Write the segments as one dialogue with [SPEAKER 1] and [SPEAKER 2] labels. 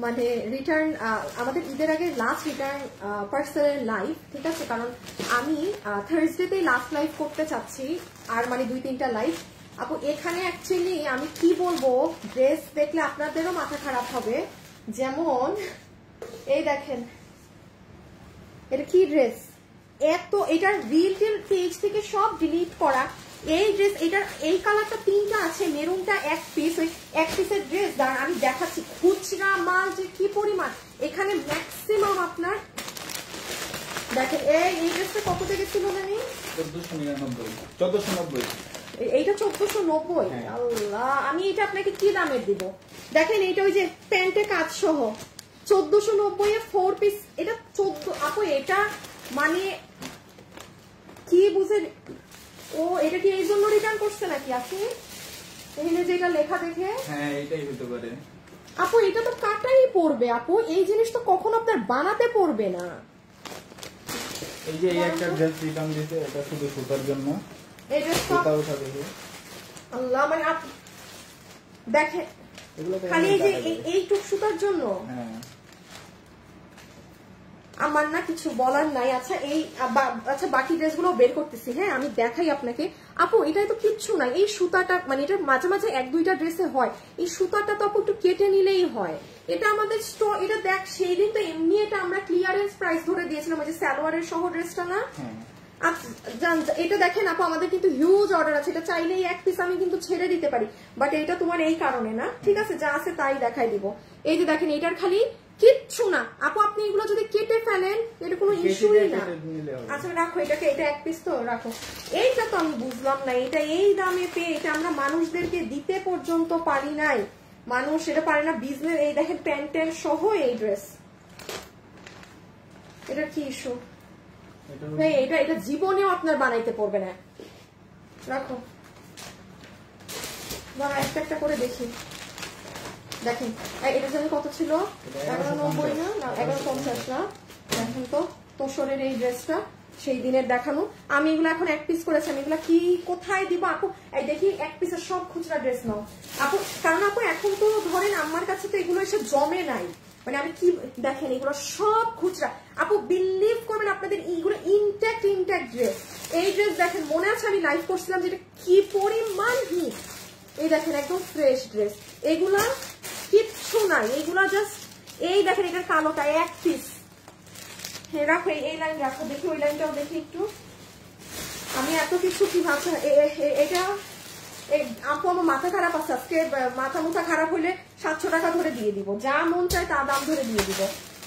[SPEAKER 1] মানে রিটার্ন আমাদের ঈদের আগে লাস্ট রিটার্ন পার্সেলের লাইভ, ঠিক আছে? কারণ আমি থার্সডেতেই লাস্ট লাইভ করতে চাচ্ছি, আর মানে 2-3টা লাইভ। আপু এখানে অ্যাকচুয়ালি আমি কি বলবো, ড্রেস দেখলে আপনাদেরও মাথা খারাপ হবে। যেমন এই দেখেন, এটা কি ড্রেস, এত এটার রিল পেজ থেকে সব ডিলিট করা। এই ড্রেস, এটার এই কালারটা 3টা আছে, মেরুনটা 1 পিস, ওই 1 পিসের ড্রেস। দাঁড়ান আমি দেখাচ্ছি খুচরা মাল যে কি পরিমাণ। এখানে ম্যাক্সিমাম আপনার দেখেন, এই ড্রেসটা কত থেকে ছিল জানি?
[SPEAKER 2] 1490।
[SPEAKER 1] এইটা 1490। আল্লাহ, আমি এটা আপনাকে কি দামে দিব? দেখেন এইটা ওই যে প্যান্টে কাজ সহ 1490 এ 4 পিস। এটা 14 আপু, এটা মানে কি বুঝে? ও এটা কি এই জন্য রিটার্ন করছে নাকি আপনি? এখানে যেটা লেখা দেখে,
[SPEAKER 2] হ্যাঁ এটাই হতে পারে
[SPEAKER 1] আপু। এটা তো কাটাই পড়বে আপু, এই জিনিস তো কখনো আপনার বানাতে পড়বে না।
[SPEAKER 2] এই যে এই একটা ড্রেস রিটার্ন দিতে, এটা শুধু সুতার জন্য।
[SPEAKER 1] এই ড্রেসটা
[SPEAKER 2] উঠা দেখে
[SPEAKER 1] আল্লাহ, মানে দেখেন খালি এই যে এইটুক সুতার জন্য।
[SPEAKER 2] হ্যাঁ
[SPEAKER 1] আমার না কিছু বলার নাই। আচ্ছা আচ্ছা বাকি ড্রেসগুলো বের করতেছি, হ্যাঁ আমি দেখাই আপনাকে। আপু এটাই তো কিচ্ছু নাই, এই সুতাটা মানে এটা মাঝে মাঝে 1-2টা ড্রেসে হয়, এই সুতাটা তো আপু একটু কেটে নিলেই হয়। এটা আমাদের স্টক, এটা দেখ সেই দিন তো এমনি এটা আমরা ক্লিয়ারেন্স প্রাইস ধরে দিয়েছিলাম, ওই যে সালোয়ারের সহ ড্রেসটা না। এটা দেখেন আপু, আমাদের কিন্তু হিউজ অর্ডার আছে, এটা চাইলেই 1 পিস আমি কিন্তু ছেড়ে দিতে পারি, বাট এটা তোমার এই কারণে না, ঠিক আছে? যা আছে তাই দেখাই দিব। এই যে দেখেন, এটার খালি কিচ্ছু না আপু, আপনি এগুলো যদি কেটে ফেলেন এটা কোনো ইস্যুই না। আচ্ছা রাখো এটাকে, এটা 1 পিস তো রাখো। এইটা তো আমি বুঝলাম না, এটা এই দামে পেয়ে এটা আমরা মানুষদেরকে দিতে পর্যন্ত পারি নাই। মানুষ এটা পারে না বিজনেস। এই দেখেন প্যান্টের সহ এই ড্রেস, এটা কি ইস্যু? এটা জীবনেও আপনার বানাইতে পড়বে না। রাখো, একটা করে দেখি। দেখেন এটা যেন কত ছিল, 1190 না 1150 না। দেখেন তো তোষরের এই ড্রেসটা সেই দিনের দেখানো। আমি এগুলো এখন 1 পিস করেছি, আমি এগুলো কি কোথায় দিব আপু? এই দেখি 1 পিসের সব খুচরা ড্রেস নাও আপু, কারণ আপু এখন তো ধরেন আমার কাছে তো এগুলো এসে জমে নাই, মানে আমি কি দেখেন এগুলো সব খুচরা আপু, বিলিভ করবেন আপনাদের এইগুলো ইনট্যাক্ট ড্রেস। এই ড্রেস দেখেন, মনে আছে আমি লাইভ করছিলাম যেটা কি পরিমাণ হিট। এই দেখেন একদম ফ্রেশ ড্রেস, এগুলা কিচ্ছু নাই, এইগুলা জাস্ট এই দেখেন এটার কালোটা 1 পিস। হ্যাঁ রাখো, এই লাইন রাখো, দেখি ওই লাইনটাও দেখি একটু। আমি এত কিছু কি ভাবছি এটা আপু, আমার মাথা খারাপ আছে আজকে, মাথা খারাপ হলে 700 টাকা ধরে দিয়ে দিব, যা মন চায় তা দাম ধরে দিয়ে দিব।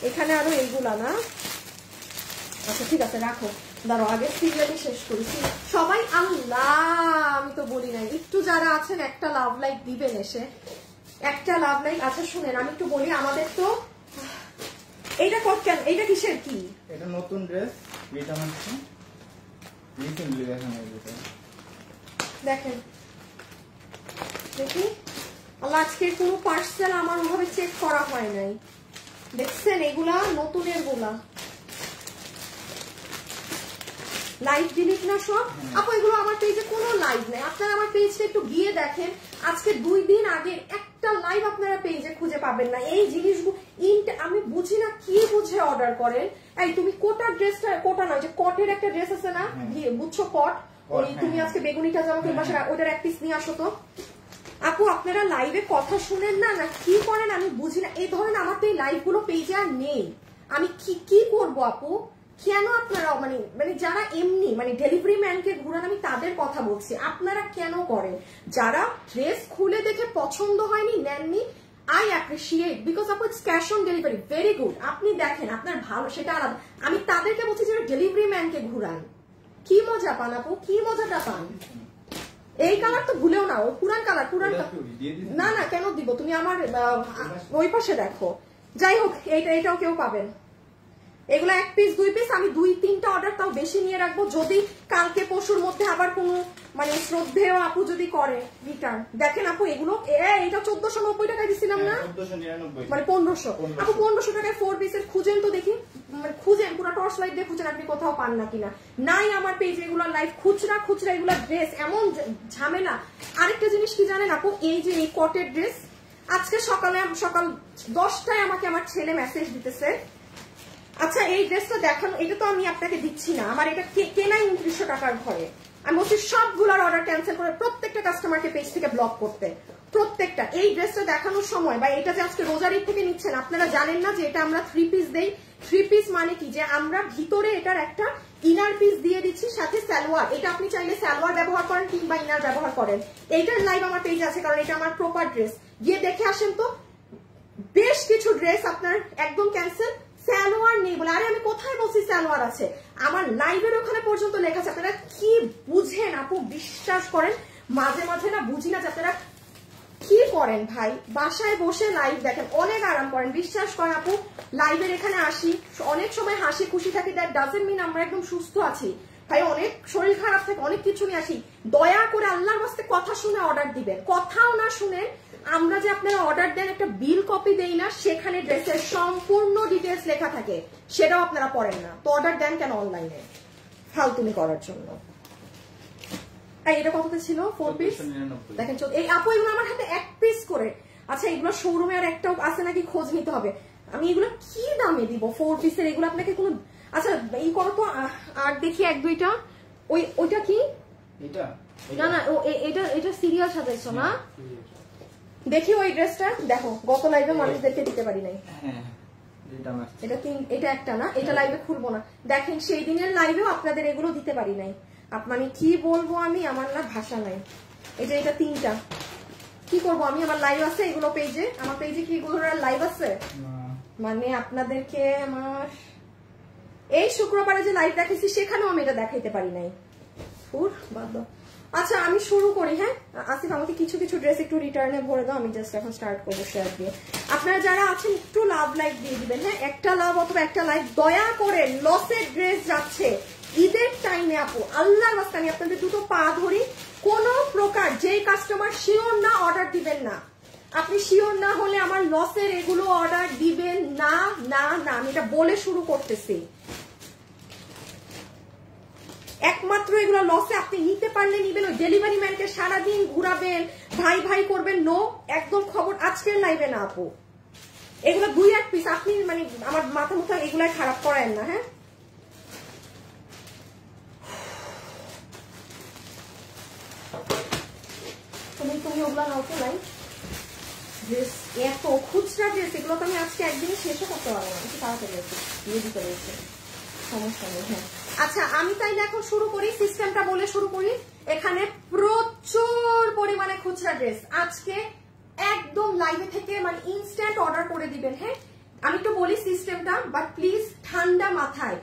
[SPEAKER 1] এখানে আরো এইগুলা না। আচ্ছা ঠিক আছে রাখো, দাঁড়ো আগে সিরিয়ালি শেষ করেছি সবাই। আল্লাহ, আমি তো বলি নাই, একটু যারা আছেন একটা লাভ লাইক দিবেন এসে, একটা লাভ লাইক। আচ্ছা শুনেন আমি একটু বলি, আমাদের তো এইটা কেন, এইটা কিসের কি?
[SPEAKER 2] এটা নতুন ড্রেস রিটার্ন হচ্ছে রিসেন্টলি দেখানো হয়েছে। দেখেন
[SPEAKER 1] দেখি, আল্লাহ আজকে কোনো পার্সেল আমার ওভাবে চেক করা হয় নাই। দেখছেন এগুলা নতুনের গুলা, লাইভ ডিলিট না সব আপু। এগুলো আমার পেজে কোনো লাইভ নেই, আপনারা আমার পেজটা একটু গিয়ে দেখেন। আজকে 2 দিন আগে একটা লাইভ আপনারা পেজে খুঁজে পাবেন না। এই জিনিসগুলো আমি বুঝি না কি বুঝে অর্ডার করেন। এই তুমি কোটার ড্রেসটা, কোটা নয় যে কটের একটা ড্রেস আছে না, বুঝছো কট, ওই তুমি আজকে বেগুনিটা জামা কিংবা ওইটার 1 পিস নিয়ে আসো তো আপু। আপনারা লাইভে কথা শুনেন না না কি করেন আমি বুঝি না। এই ধরেন আমার তো এই লাইভ গুলো পেজে আর নেই, আমি কি করবো আপু? কেন আপনারা মানে যারা এমনি মানে ডেলিভারি ম্যানকে ঘুরান, আমি তাদের কথা বলছি, আপনারা কেন করেন? যারা ড্রেস খুলে দেখে পছন্দ হয়নি, নেননি, আই অ্যাপ্রিসিয়েট, বিকজ আপু it's cash on delivery, very good. আপনি দেখেন আপনার ভালো, সেটা আলাদা। আমি তাদেরকে বলছি যারা ডেলিভারি ম্যানকে ঘুরান, কি মজা পান আপু, কি মজাটা পান? এই কালার তো ভুলেও না, ও পুরান কালার, না না কেন দিব? তুমি আমার ওই পাশে দেখো। যাই হোক, এইটাও কেউ পাবেন। এগুলো 1 পিস 2 পিস, আমি 2-3টা অর্ডার তাও বেশি নিয়ে রাখবো, যদি কালকে পরশুর মধ্যে আবার কোনো মানে শ্রদ্ধেয় আপু যদি করে রিটার্ন। দেখেন আপু এগুলো, এটা 1490 টাকায় দিছিলাম না, মানে 1500 আপু, 1500 টাকায় 4 পিসের খুঁজেন তো দেখি, মানে খুঁজেন পুরো টর্চ লাইট দিয়ে খুঁজেন, আপনি কোথাও পান না কিনা। নাই আমার পেজে এগুলো লাইভ খুচরা এগুলো ড্রেস, এমন ঝামেলা। আরেকটা জিনিস কি জানেন আপু, এই যে এই কটের ড্রেস আজকে সকাল 10টায় আমাকে আমার ছেলে মেসেজ দিতেছে, আচ্ছা এই ড্রেসটা দেখানো, এটা তো আমি আপনাকে দিচ্ছি না, আমার এটা কেনাই 2900 টাকার ঘরে। আমি বলছি সবগুলোর অর্ডার ক্যান্সেল করে প্রত্যেকটা কাস্টমারকে পেজ থেকে ব্লক করতে, প্রত্যেকটা। এই ড্রেসটা দেখানোর সময় বা এটা যে আজকে রোজারির থেকে নিচ্ছেন, আপনারা জানেন না যে এটা আমরা 3 পিস দেই। 3 পিস মানে কি, যে আমরা ভিতরে এটার একটা ইনার পিস দিয়ে দিচ্ছি, সাথে সালোয়ার। এটা আপনি চাইলে সালোয়ার ব্যবহার করেন কিংবা ইনার ব্যবহার করেন। এইটার লাইভ আমার পেজে আছে, কারণ এটা আমার প্রপার ড্রেস। গিয়ে দেখে আসেন তো, বেশ কিছু ড্রেস আপনার একদম ক্যান্সেল, সালোয়ার নেই বলে। আরে আমি কোথায় বলছি সালোয়ার আছে, আমার লাইভের ওখানে পর্যন্ত লেখা আছে। আপনারা কি বুঝেন আপু, বিশ্বাস করেন মাঝে মাঝে না বুঝি না যে আপনারা কি করেন ভাই। বাসায় বসে লাইভ দেখেন, অনেক আরাম করেন, বিশ্বাস করেন আপু। লাইভের এখানে আসি, অনেক সময় হাসি খুশি থাকি, দ্যাট ডাজন্ট মিন আমরা একদম সুস্থ আছি ভাই। অনেক শরীর খারাপ থাকে, অনেক কিছু নিয়ে আসি। দয়া করে আল্লাহর বাস্তে কথা শুনে অর্ডার দিবেন, কথাও না শুনেন। আমরা যে আপনারা অর্ডার দেন একটা বিল কপি দেই না, সেখানে ড্রেসের সম্পূর্ণ ডিটেলস লেখা থাকে, সেটাও আপনারা পড়েন না। তো অর্ডার দেন কেন অনলাইনে, ফালতুমি করার জন্য। এটা কততে ছিল? 4 পিস দেখেন। এই আপু এগুলো আমার হাতে 1 পিস করে। আচ্ছা এগুলো শোরুমে আর একটাও আছে নাকি খোঁজ নিতে হবে। আমি এগুলো কি দামে দিব 4 পিসের? এগুলো আপনাকে কোনো, আচ্ছা এই করো তো। আর দেখি 1-2টা। ওইটা কি? না না, এটা সিরিয়াল সাজাইছো না? দেখি ওই ড্রেসটা দেখো, গত লাইভে মানুষদেরকে দিতে পারি নাই। এটা একটা না, এটা লাইভে খুলবো না। দেখেন সেই দিনের লাইভেও আপনাদের এগুলো দিতে পারি নাই। মানে কি বলবো আমি, আমার না ভাষা নাই। এই যে এটা 3টা, কি করবো আমি? আমার লাইভ আছে এগুলো পেজে, আমার পেজে কি এগুলো লাইভ আছে? মানে আপনাদেরকে আমার এই শুক্রবারে যে লাইভ দেখেছি সেখানেও আমি এটা দেখাইতে পারি নাই। আচ্ছা আমি শুরু করি। হ্যাঁ আসিফ, আমাকে কিছু কিছু ড্রেস একটু রিটার্নে ভরে দাও, আমি জাস্ট এখন স্টার্ট করবো শেয়ার দিয়ে। আপনারা যারা আছেন একটু লাভ লাইক দিয়ে দিবেন। হ্যাঁ একটা লাভ অথবা একটা লাইক দয়া করে। লসের ড্রেস যাচ্ছে ঈদের টাইমে আপু, আল্লাহর রাস্তা আমি আপনাদের দুটো পা ধরি, কোন প্রকার যেই কাস্টমার শিওর না অর্ডার দিবেন না। আপনি শিওর না হলে আমার লসের এগুলো অর্ডার দিবেন না না না, আমি এটা বলে শুরু করতেছি। একমাত্র এগুলো লসে, আপনি নিতে পারলে নিবেন, ওই ডেলিভারি ম্যানকে সারাদিন ঘুরাবেন, ভাই ভাই করবেন, নো একদম খবর আজকের লাইভে না আপু। এগুলো 2-1 পিস, আপনি মানে আমার মাথা মুথা এগুলাই খারাপ করেন না। হ্যাঁ তুমি ওগুলা নাও তো লাইভ ড্রেস, এত খুচরা ড্রেস, এগুলো তো আমি আজকে একদিনে শেষও করতে পারবো না, একটু তাড়াতাড়ি দিয়ে দিতে রয়েছে, সমস্যা নেই। হ্যাঁ আচ্ছা আমি তাইলে এখন শুরু করি, সিস্টেমটা বলে শুরু করি। এখানে প্রচুর পরিমাণে খুচরা ড্রেস আজকে একদম লাইভে থেকে মানে ইনস্ট্যান্ট অর্ডার করে দিবেন। হ্যাঁ আমি তো বলি সিস্টেমটা, বাট প্লিজ ঠান্ডা মাথায়,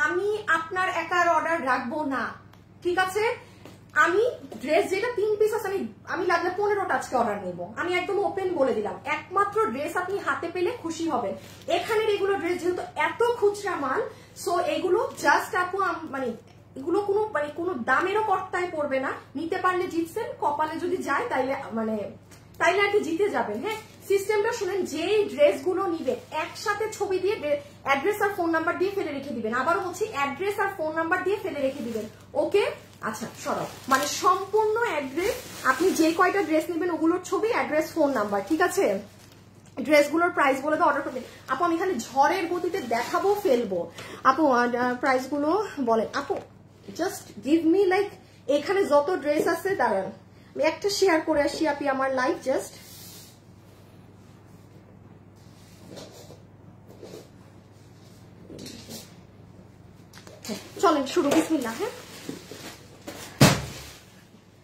[SPEAKER 1] আমি আপনার একার অর্ডার রাখবো না, ঠিক আছে? আমি ড্রেস যেটা 3 পিস আছে, আমি লাগলে 15টা আজকে অর্ডার নিব। আমি একদম ওপেন বলে দিলাম, একমাত্র ড্রেস আপনি হাতে পেলে খুশি হবেন। এখানে এগুলো ড্রেস যেহেতু এত খুচরা মাল, সো এগুলো জাস্ট আপু মানে এগুলো কোনো দামেরও কর্তায় পড়বে না। নিতে পারলে জিতছেন, কপালে যদি যায় তাইলে তাইলে আর কি জিতে যাবেন। হ্যাঁ সিস্টেমটা শুনেন, যেই ড্রেসগুলো নিবেন একসাথে ছবি দিয়ে অ্যাড্রেস আর ফোন নাম্বার দিয়ে ফেলে রেখে দিবেন। আবারও বলছি, অ্যাড্রেস আর ফোন নাম্বার দিয়ে ফেলে রেখে দিবেন। ওকে আচ্ছা সরাও, মানে সম্পূর্ণ অ্যাড্রেস, আপনি যে কয়টা ড্রেস নেবেন ওগুলোর ছবি, অ্যাড্রেস, ফোন নাম্বার, ঠিক আছে? ড্রেসগুলোর প্রাইস বলে তো অর্ডার করবেন। আপু আমি এখানে ঝড়ের গতিতে দেখাবো, ফেলবো। আপু প্রাইস গুলো বলেন আপু, জাস্ট গিভ মি লাইক, এখানে যত ড্রেস আছে দাঁড়ান আমি একটা শেয়ার করে আসি আপনি আমার লাইভ, জাস্ট চলেন শুরু, বিসমিল্লাহ। হ্যাঁ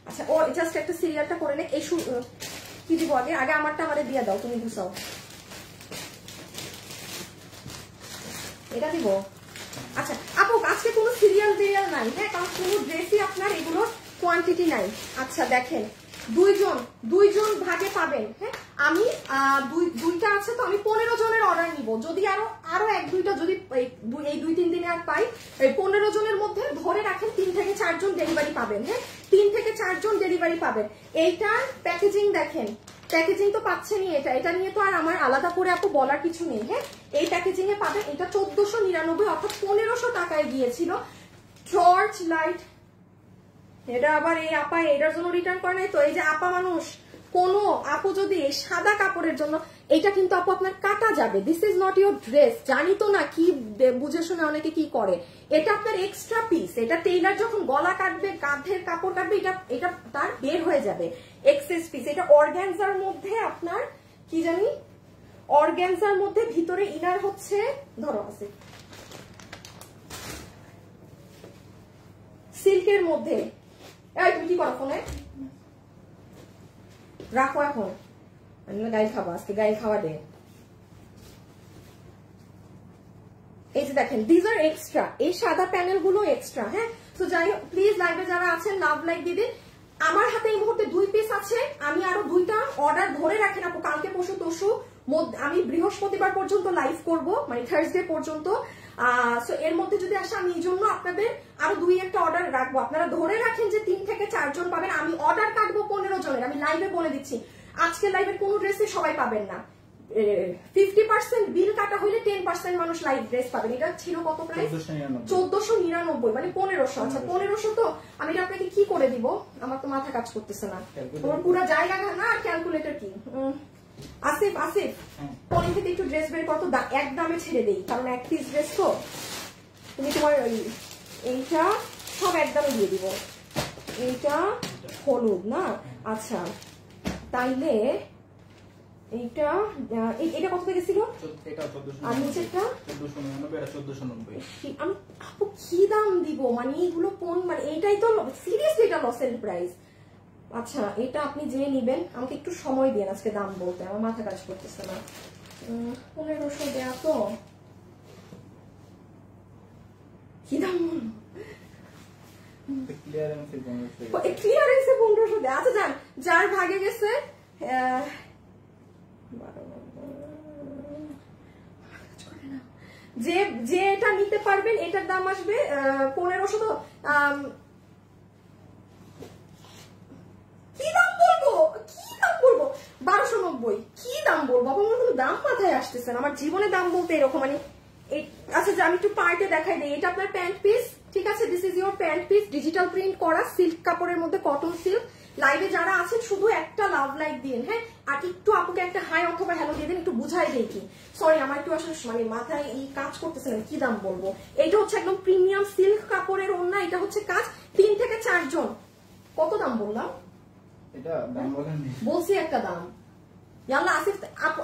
[SPEAKER 1] আচ্ছা ও জাস্ট একটা সিরিয়ালটা করে নে। এই কি দিব আগে? আগে আমারটা আমারে দিয়ে দাও, তুমি গুছাও। এটা দিব। আচ্ছা আপু আজকে কোনো সিরিয়াল নাই। হ্যাঁ কারণ কোনো ড্রেসই আপনার এগুলোর কোয়ান্টিটি নাই। আচ্ছা দেখেন, দুইজন ভাগে পাবেন। হ্যাঁ আমি দুইটা আছে তো, আমি 15 জনের অর্ডার নিব। যদি আরো 1-2টা যদি এই 2-3 দিনে আর পাই, 15 জনের মধ্যে ধরে রাখেন 3 থেকে 4 জন ডেলিভারি পাবেন। হ্যাঁ 3 থেকে 4 জন ডেলিভারি পাবেন। এইটার প্যাকেজিং দেখেন, প্যাকেজিং তো পাচ্ছেনই। এটা নিয়ে তো আর আমার আলাদা করে আপু বলার কিছু নেই। হ্যাঁ এই প্যাকেজিং এ পাবেন। এটা 1499 অর্থাৎ 1500 টাকায় গিয়েছিল। টর্চ লাইট, এটা আবার এই আপা এটার জন্য রিটার্ন করে নাই তো, এই যে আপা মানুষ কোনো আপু যদি এই সাদা কাপড়ের জন্য, এটা কিন্তু আপু আপনার কাটা যাবে, this is not your dress. জানি তো না কি বুঝে শুনে অনেকে কি করে, এটা আপনার এক্সট্রা পিস, এটা টেইলার যখন গলা কাটবে, কাঁধের কাপড় কাটবে, এটা তার বের হয়ে যাবে এক্সেস পিস। এটা অর্গানজার মধ্যে আপনার কি জানি, অর্গানজার মধ্যে ভিতরে ইনার হচ্ছে, ধরো আছে সিল্কের মধ্যে। এই তুমি কি করো ফোনে, রাখো এখন, গাইল খাবো আজকে, গাইল খাওয়া দে। এই যে দেখেন দিস আর এক্সট্রা, এই সাদা প্যানেল গুলো এক্সট্রা। হ্যাঁ, তো যাই হোক প্লিজ লাইভে যারা আছেন লাভ লাইক দিদি। আমার হাতে এই মুহূর্তে 2 পিস আছে, আমি আরো 2টা অর্ডার ধরে রাখেন আপু, কালকে পরশু তরশু আমি বৃহস্পতিবার পর্যন্ত লাইভ করব, মানে থার্সডে পর্যন্ত। সো এর মধ্যে যদি আসে আমি এই জন্য আপনাদের আরো 2-1টা অর্ডার রাখবো, আপনারা ধরে রাখেন যে 3 থেকে 4 জন পাবেন। আমি অর্ডার কাটবো 15 জনের, আমি লাইভে বলে দিচ্ছি। আজকে লাইভের কোন ড্রেসে সবাই পাবেন না, 50% বিল কাটা হইলে 10% মানুষ লাইভ ড্রেস পাবেন। এটা ছিল কত প্রাইস, 1499, মানে 1500। আচ্ছা 1500, তো আমি এটা আপনাকে কি করে দিব, আমার তো মাথা কাজ করতেছে না, তোমার পুরো জায়গা না, ক্যালকুলেটর কি। আসিফ পরে থেকে একটু ড্রেস বের কত, এক দামে ছেড়ে দেই, কারণ এক পিস ড্রেস তো। তুমি তোমার এইটা সব এক দামে দিয়ে দিব, এইটা হলুদ না। আচ্ছা তাইলে এইটা এটা কত থেকে ছিল, আর নিচেরটা 1499। আমি আপু কি দাম দিব, মানে এইগুলো কোন, মানে এইটাই তো সিরিয়াসলি এটা লসের প্রাইস। আচ্ছা এটা আপনি যে নিবেন, আমাকে একটু সময় দেন আজকে দাম বলতে, আমার মাথা কাজ করতেছে না। 1500 দেয়া তো, কি দাম ক্লিয়ারেন্সে 1500 দেয়া। আচ্ছা যান, যার ভাগে গেছে যে এটা নিতে পারবেন, এটার দাম আসবে 1500। তো কি দাম বলবো 1290, কি দাম বলবো আমার কোনো দাম মাথায় আসতেছে না, আমার জীবনে দাম বলতে এরকম মানে। আচ্ছা আমি একটু পার্টে দেখাই দিই, এটা আপনার প্যান্ট পিস, ঠিক আছে, this is your pant piece, digital print করা সিল্ক কাপড়ের মধ্যে, কটন সিল্ক। লাইভে যারা আছেন শুধু একটা লাভ লাইক দিন, হ্যাঁ, আর একটু আপুকে একটা হাই অথবা হ্যালো দিয়ে দিন, একটু বুঝাই দেই কি। সরি আমার একটু আসলে মানে মাথায় এই কাজ করতেছে না, কি দাম বলবো। এইটা হচ্ছে একদম প্রিমিয়াম সিল্ক কাপড়ের ওড়না, এটা হচ্ছে কাজ, 3 থেকে 4 জন। কত দাম বললাম,
[SPEAKER 2] এটা দাম বলেন
[SPEAKER 1] বলছি একটা দাম। ইয়াল্লা আসিফ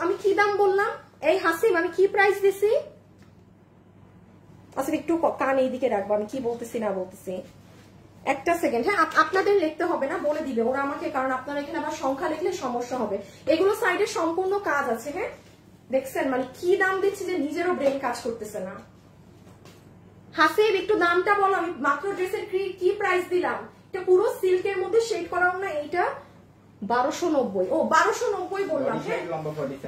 [SPEAKER 1] আমি কি দাম বললাম, এই হাসিম আমি কি প্রাইস দিছি। আসিফ একটু কান এইদিকে রাখবো, আমি কি বলতেছি না বলতেছি, একটা সেকেন্ড। হ্যাঁ আপনাদের লিখতে হবে না, বলে দিবে ওরা আমাকে, কারণ আপনারা এখানে আবার সংখ্যা লিখলে সমস্যা হবে। এগুলো সাইডে সম্পূর্ণ কাজ আছে। হ্যাঁ দেখছেন, মানে কি দাম দিচ্ছি যে নিজেরও ব্রেন কাজ করতেছে না। হাসিব একটু দামটা বলো, আমি মাত্র ড্রেসের কি প্রাইস দিলাম। এটা পুরো সিল্কের মধ্যে শেড করা না, এইটা 1290। ও 1290 বললাম। হ্যাঁ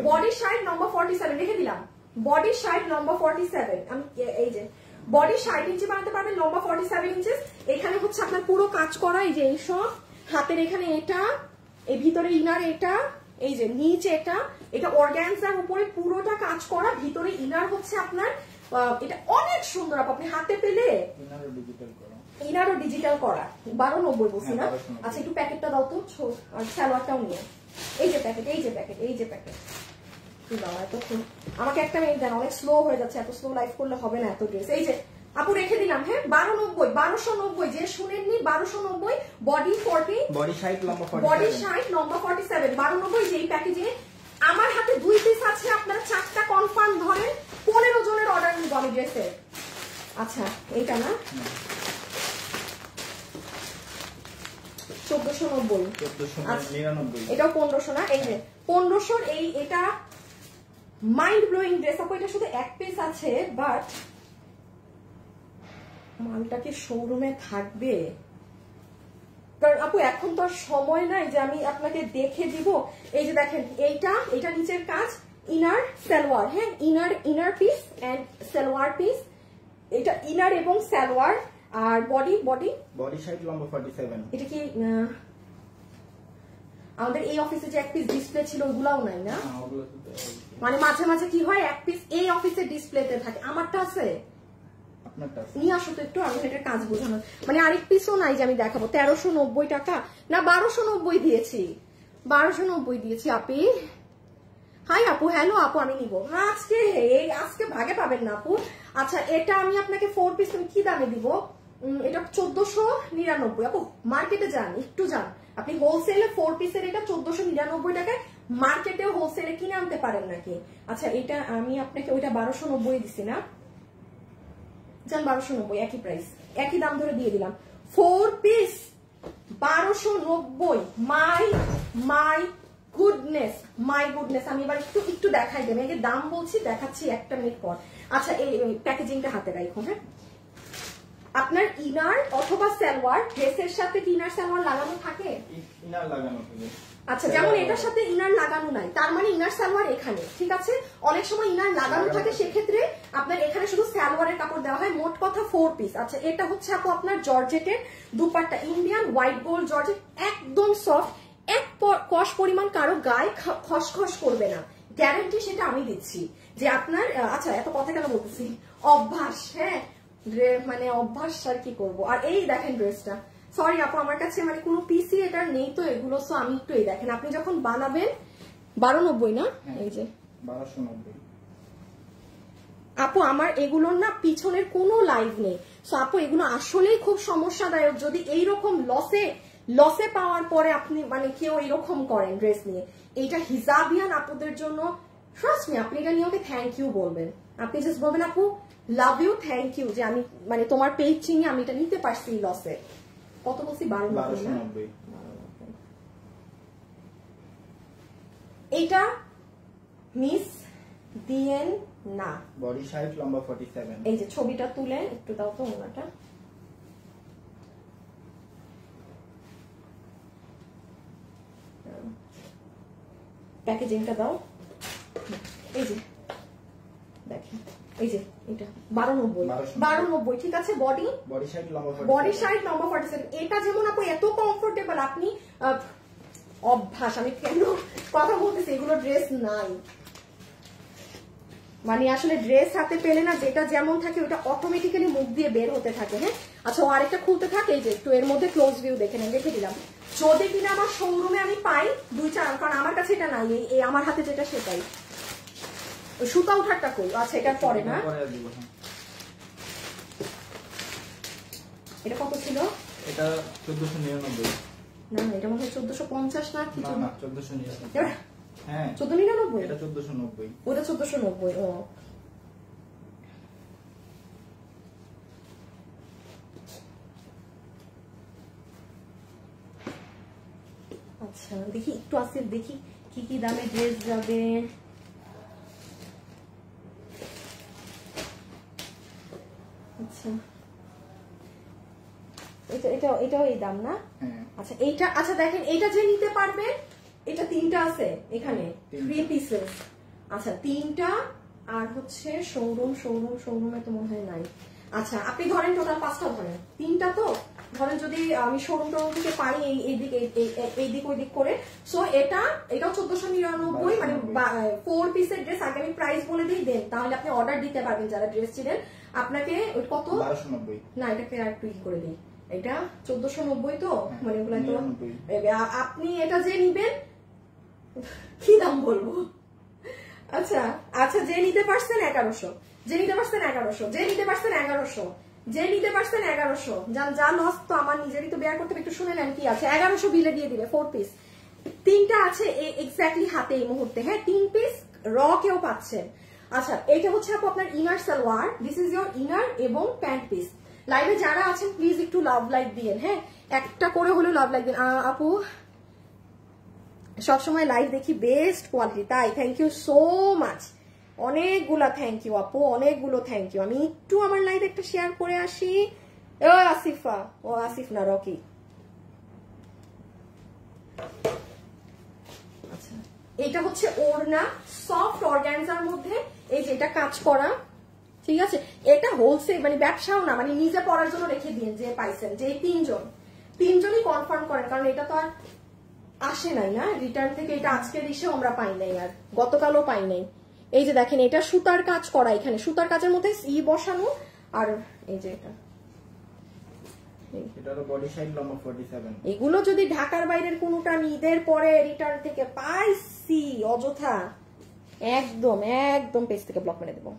[SPEAKER 1] বডি সাইড নম্বর 47 রেখে দিলাম, বডি সাইড নম্বর 47। আমি এই যে বডি 60 ইঞ্চি বানাতে পারবেন, লম্বা 47 ইঞ্চেস। এখানে হচ্ছে আপনার পুরো কাজ করা, এই যে এই সব হাতের এখানে এটা, এই ভিতরে ইনার এটা, এই যে নিচে এটা অর্গানজার উপরে পুরোটা কাজ করা, ভিতরে ইনার হচ্ছে আপনার, এটা অনেক সুন্দর। আপনি হাতে পেলে ইনারও ডিজিটাল করা, 1290 বলছি না। আচ্ছা একটু প্যাকেটটা দাও তো, আর সালোয়ারটাও নিয়ে। এই যে প্যাকেট, এই যে প্যাকেট, এই যে প্যাকেট। এতক্ষণ আমাকে একটা মিনিট দেন, অনেক স্লো হয়ে যাচ্ছে, এত স্লো লাইভ করলে হবে না এত ড্রেস। এই যে আপু রেখে দিলাম। হ্যাঁ 1290, যে শুনেননি 1290, বডি 40, বডি 60 লম্বা 47, 1290। যেই প্যাকেজে আমার হাতে 2 পিস আছে, আপনারা 4টা কনফার্ম ধরেন, 15 জনের অর্ডার নিব আমি ড্রেসের। আচ্ছা এইটা না 1490, এটাও 1500 না, এই যে 1500। এটা মাইন্ড ব্লোয়িং ড্রেস আপু, এটা শুধু এক পিস আছে, বাট মালটা কি শোরুমে থাকবে, কারণ আপু এখন তো আর সময় নাই যে আমি আপনাকে দেখে দিব। এই যে দেখেন এইটা নিচের কাজ, ইনার সালোয়ার। হ্যাঁ inner piece and salwar piece, এটা ইনার এবং সালোয়ার। আর বডি
[SPEAKER 2] 60 লম্বা 47।
[SPEAKER 1] এটা কি আমাদের এই অফিসে যে এক পিস ডিসপ্লে ছিল ওগুলাও নাই না, মানে মাঝে মাঝে কি হয় এক পিস এই অফিসে ডিসপ্লেতে থাকে। আমারটা আছে, নিয়ে আসো তো একটু, আমি এটা কাজ বোঝানো। মানে আরেক পিসও নাই যে আমি দেখাবো। 1390 টাকা না 1290 দিয়েছি, 1290 দিয়েছি আপি। হাই আপু, হ্যালো আপু, আমি নিব আজকে ভাগে পাবেন না আপু। আচ্ছা, এটা আমি আপনাকে 4 পিস কি দামে দিব? এটা 1499 আপু। মার্কেটে যান, একটু যান আপনি, হোলসেলে 4 পিসের এটা 1499 টাকায় মার্কেটে হোলসেলে কিনে আনতে পারেন নাকি? আচ্ছা, এটা আমি আপনাকে ওইটা 1290 দিছি না, যান 1290, একই প্রাইস, একই দাম ধরে দিয়ে দিলাম। 4 পিস 1290। মাই গুডনেস, আমি এবার একটু দেখাই দেবেন, এই যে দাম বলছি দেখাচ্ছি 1 মিনিট পর। আচ্ছা, এই প্যাকেজিংটা হাতে রাখুন। হ্যাঁ, আপনার ইনার অথবা সালোয়ার, ড্রেসের সাথে ইনার সালোয়ার লাগানো থাকে?
[SPEAKER 2] ইনার লাগানো থাকে।
[SPEAKER 1] আচ্ছা, যেমন এটার সাথে ইনার লাগানো নাই, তার মানে ইনার সালোয়ার এখানে, ঠিক আছে। অনেক সময় ইনার লাগানো থাকে, সেক্ষেত্রে আপনার এখানে শুধু সালোয়ারের কাপড় দেওয়া হয়। মোট কথা 4 পিস। আচ্ছা, এটা হচ্ছে আপু আপনার জর্জেটের dupatta, Indian white gold georgette, একদম সফট, এক কষ পরিমাণ কারো গায়ে খসখস করবে না, গ্যারান্টি সেটা আমি দিচ্ছি যে আপনার। আচ্ছা, এত কথা কেন বলতেছি, অভ্যাস। হ্যাঁ, মানে অভ্যাস আর কি করবো। আর এই দেখেন ড্রেসটা, সরি আপু আমার কাছে মানে কোনো পিসি এটা নেই তো এগুলো, সো আমি একটু এই দেখেন, আপনি যখন বানাবেন 1290 না, এই যে
[SPEAKER 2] 1290
[SPEAKER 1] আপু, আমার এগুলোর না পিছনের কোনো লাইভ নেই। সো আপু, এগুলো আসলেই খুব সমস্যাদায়ক যদি এইরকম লসে পাওয়ার পরে আপনি মানে কেউ এরকম করেন ড্রেস নিয়ে। এইটা হিজাবিয়ান আপুদের জন্য, ট্রাস্ট মি, আপনি এটা নিয়ে ওকে থ্যাংক ইউ বলবেন। আপনি জাস্ট বলবেন আপু লাভ ইউ, থ্যাংক ইউ যে আমি মানে তোমার পেজ চিনি আমি এটা নিতে পারছি লসে। কত বলছি? 1290। এইটা মিস দিয়েন না।
[SPEAKER 2] বডি সাইজ লম্বা 47।
[SPEAKER 1] এই যে ছবিটা তুলে একটু দাও তো ওনাটা। প্যাকেজিংটা দাও। এই যে দেখেন, এই যে এটা 1290, ঠিক আছে। বডি সাইড লম্বা 47। এটা যেমন আপু এত কমফোর্টেবল, আপনি অভ্যাস, আমি কেন কথা বলতেছি, এগুলো ড্রেস নাই মানে আসলে ড্রেস হাতে পেলে না যেটা যেমন থাকে ওটা অটোমেটিক্যালি মুখ দিয়ে বের হতে থাকে। হ্যাঁ, আচ্ছা, ও আরেকটা খুলতে থাকে, এই যে একটু এর মধ্যে ক্লোজ ভিউ দেখে নেন, রেখে দিলাম। যদি কিনা আমার শোরুমে আমি পাই 2-4, কারণ আমার কাছে এটা নাই, এই আমার হাতে যেটা সেটাই। সুতা উঠারটা কই? আচ্ছা, এটা পরে না। এটা কত ছিল?
[SPEAKER 2] এটা 1499।
[SPEAKER 1] না, এটা মনে হয় 1450 না কি?
[SPEAKER 2] না 1499। হ্যাঁ,
[SPEAKER 1] 1499।
[SPEAKER 2] এটা 1490।
[SPEAKER 1] ওটা 1490। ও আচ্ছা, দেখি একটু আসেন, দেখি কি দামে ড্রেস যাবে। আচ্ছা, এটাও এই দাম না? আচ্ছা, এইটা, আচ্ছা দেখেন, এইটা যে নিতে পারবেন, এটা 3টা আছে এখানে, 3 পিসেস। আচ্ছা, 3টা, আর হচ্ছে শোরুমে তো মনে হয় নাই। আচ্ছা, আপনি ধরেন টোটাল 5টা ধরেন, 3টা তো ধরেন, যদি আমি শোরুম থেকে পাই এই দিক ওই দিক করে। সো এটাও 1499, মানে 4 পিসের ড্রেস। আগে আমি প্রাইস বলে দিই, দেন তাহলে আপনি অর্ডার দিতে পারবেন যারা ড্রেস ছিলেন। আপনাকে কত?
[SPEAKER 2] 1290।
[SPEAKER 1] না, এটাকে আর একটু করে দিই, এটা 1490 তো, মানে এগুলো তো আপনি এটা যে নিবেন কি দাম বলবো। আচ্ছা, যে নিতে পারছেন 1100, যে নিতে পারছেন 1100, যা লস তো আমার নিজেরই তো বেয়ার করতে হবে। একটু শুনে নেন কি আছে। 1100 বিলে দিয়ে দিবে 4 পিস। 3টা আছে এক্স্যাক্টলি হাতে এই মুহূর্তে। হ্যাঁ, 3 পিস র কেউ পাচ্ছেন। আচ্ছা, এটা হচ্ছে আপু আপনার inner salwar, this is your inner এবং প্যান্ট পিস। লাইভে যারা আছেন প্লিজ একটু লাভ লাইক দিয়েন। হ্যাঁ, একটা করে হলেও লাভ লাইক দিন। আপু সবসময় লাইভ দেখি, বেস্ট কোয়ালিটি, তাই থ্যাংক ইউ সো মাচ, অনেকগুলা থ্যাংক ইউ আপু, অনেকগুলো থ্যাংক ইউ। আমি একটু আমার লাইভ একটা শেয়ার করে আসি। ও আসিফা, ও আসিফ না, রকি। আচ্ছা, এটা হচ্ছে ওড়না, সফট অর্গানজার মধ্যে, এই যে এটা কাজ করা, ঠিক আছে। এটা হোলসেল মানে ব্যবসাও না, মানে নিজে পড়ার জন্য রেখে দিন যে পাইছেন, যে 3জনই কনফার্ম করেন, কারণ এটা তো আর আসে নাই না রিটার্ন থেকে। এটা আজকের এসেও আমরা পাই নাই, আর গতকালও পাই নাই। এই যে দেখেন, এটা সুতার কাজ করা, এখানে সুতার কাজের মধ্যে বসানো, আর এই যে এটা
[SPEAKER 2] এটারও বডি সাইজ লম্বা 47।
[SPEAKER 1] এগুলো যদি ঢাকার বাইরের কোনোটা ঈদের পরে রিটার্ন থেকে পাইছি অযথা একদম একদম পেজ থেকে ব্লক মেরে দেবো।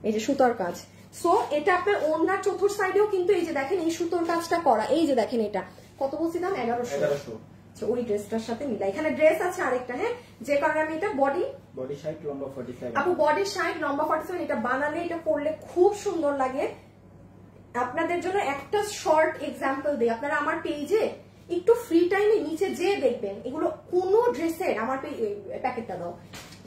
[SPEAKER 1] এই যে সুতার কাজ, সো এটা আপনার ওড়নার চতুর্থ সাইডেও কিন্তু এই যে দেখেন এই সুতোর কাজটা করা। এই যে দেখেন এটা কত বলছিলাম 1100। ওই ড্রেসটার সাথে মিলা, এখানে ড্রেস আছে আরেকটা, হ্যাঁ, যে কারণে আমি এটা বডি
[SPEAKER 2] সাইজ লম্বা 47।
[SPEAKER 1] আপু বডি সাইজ লম্বা 47, এটা বানালে এটা পরলে খুব সুন্দর লাগে। আপনাদের জন্য একটা শর্ট এক্সাম্পল দিই, আপনারা আমার পেজে একটু ফ্রি টাইমে নিচে যে দেখবেন এগুলো কোন ড্রেসের আমার প্যাকেটটা দাও,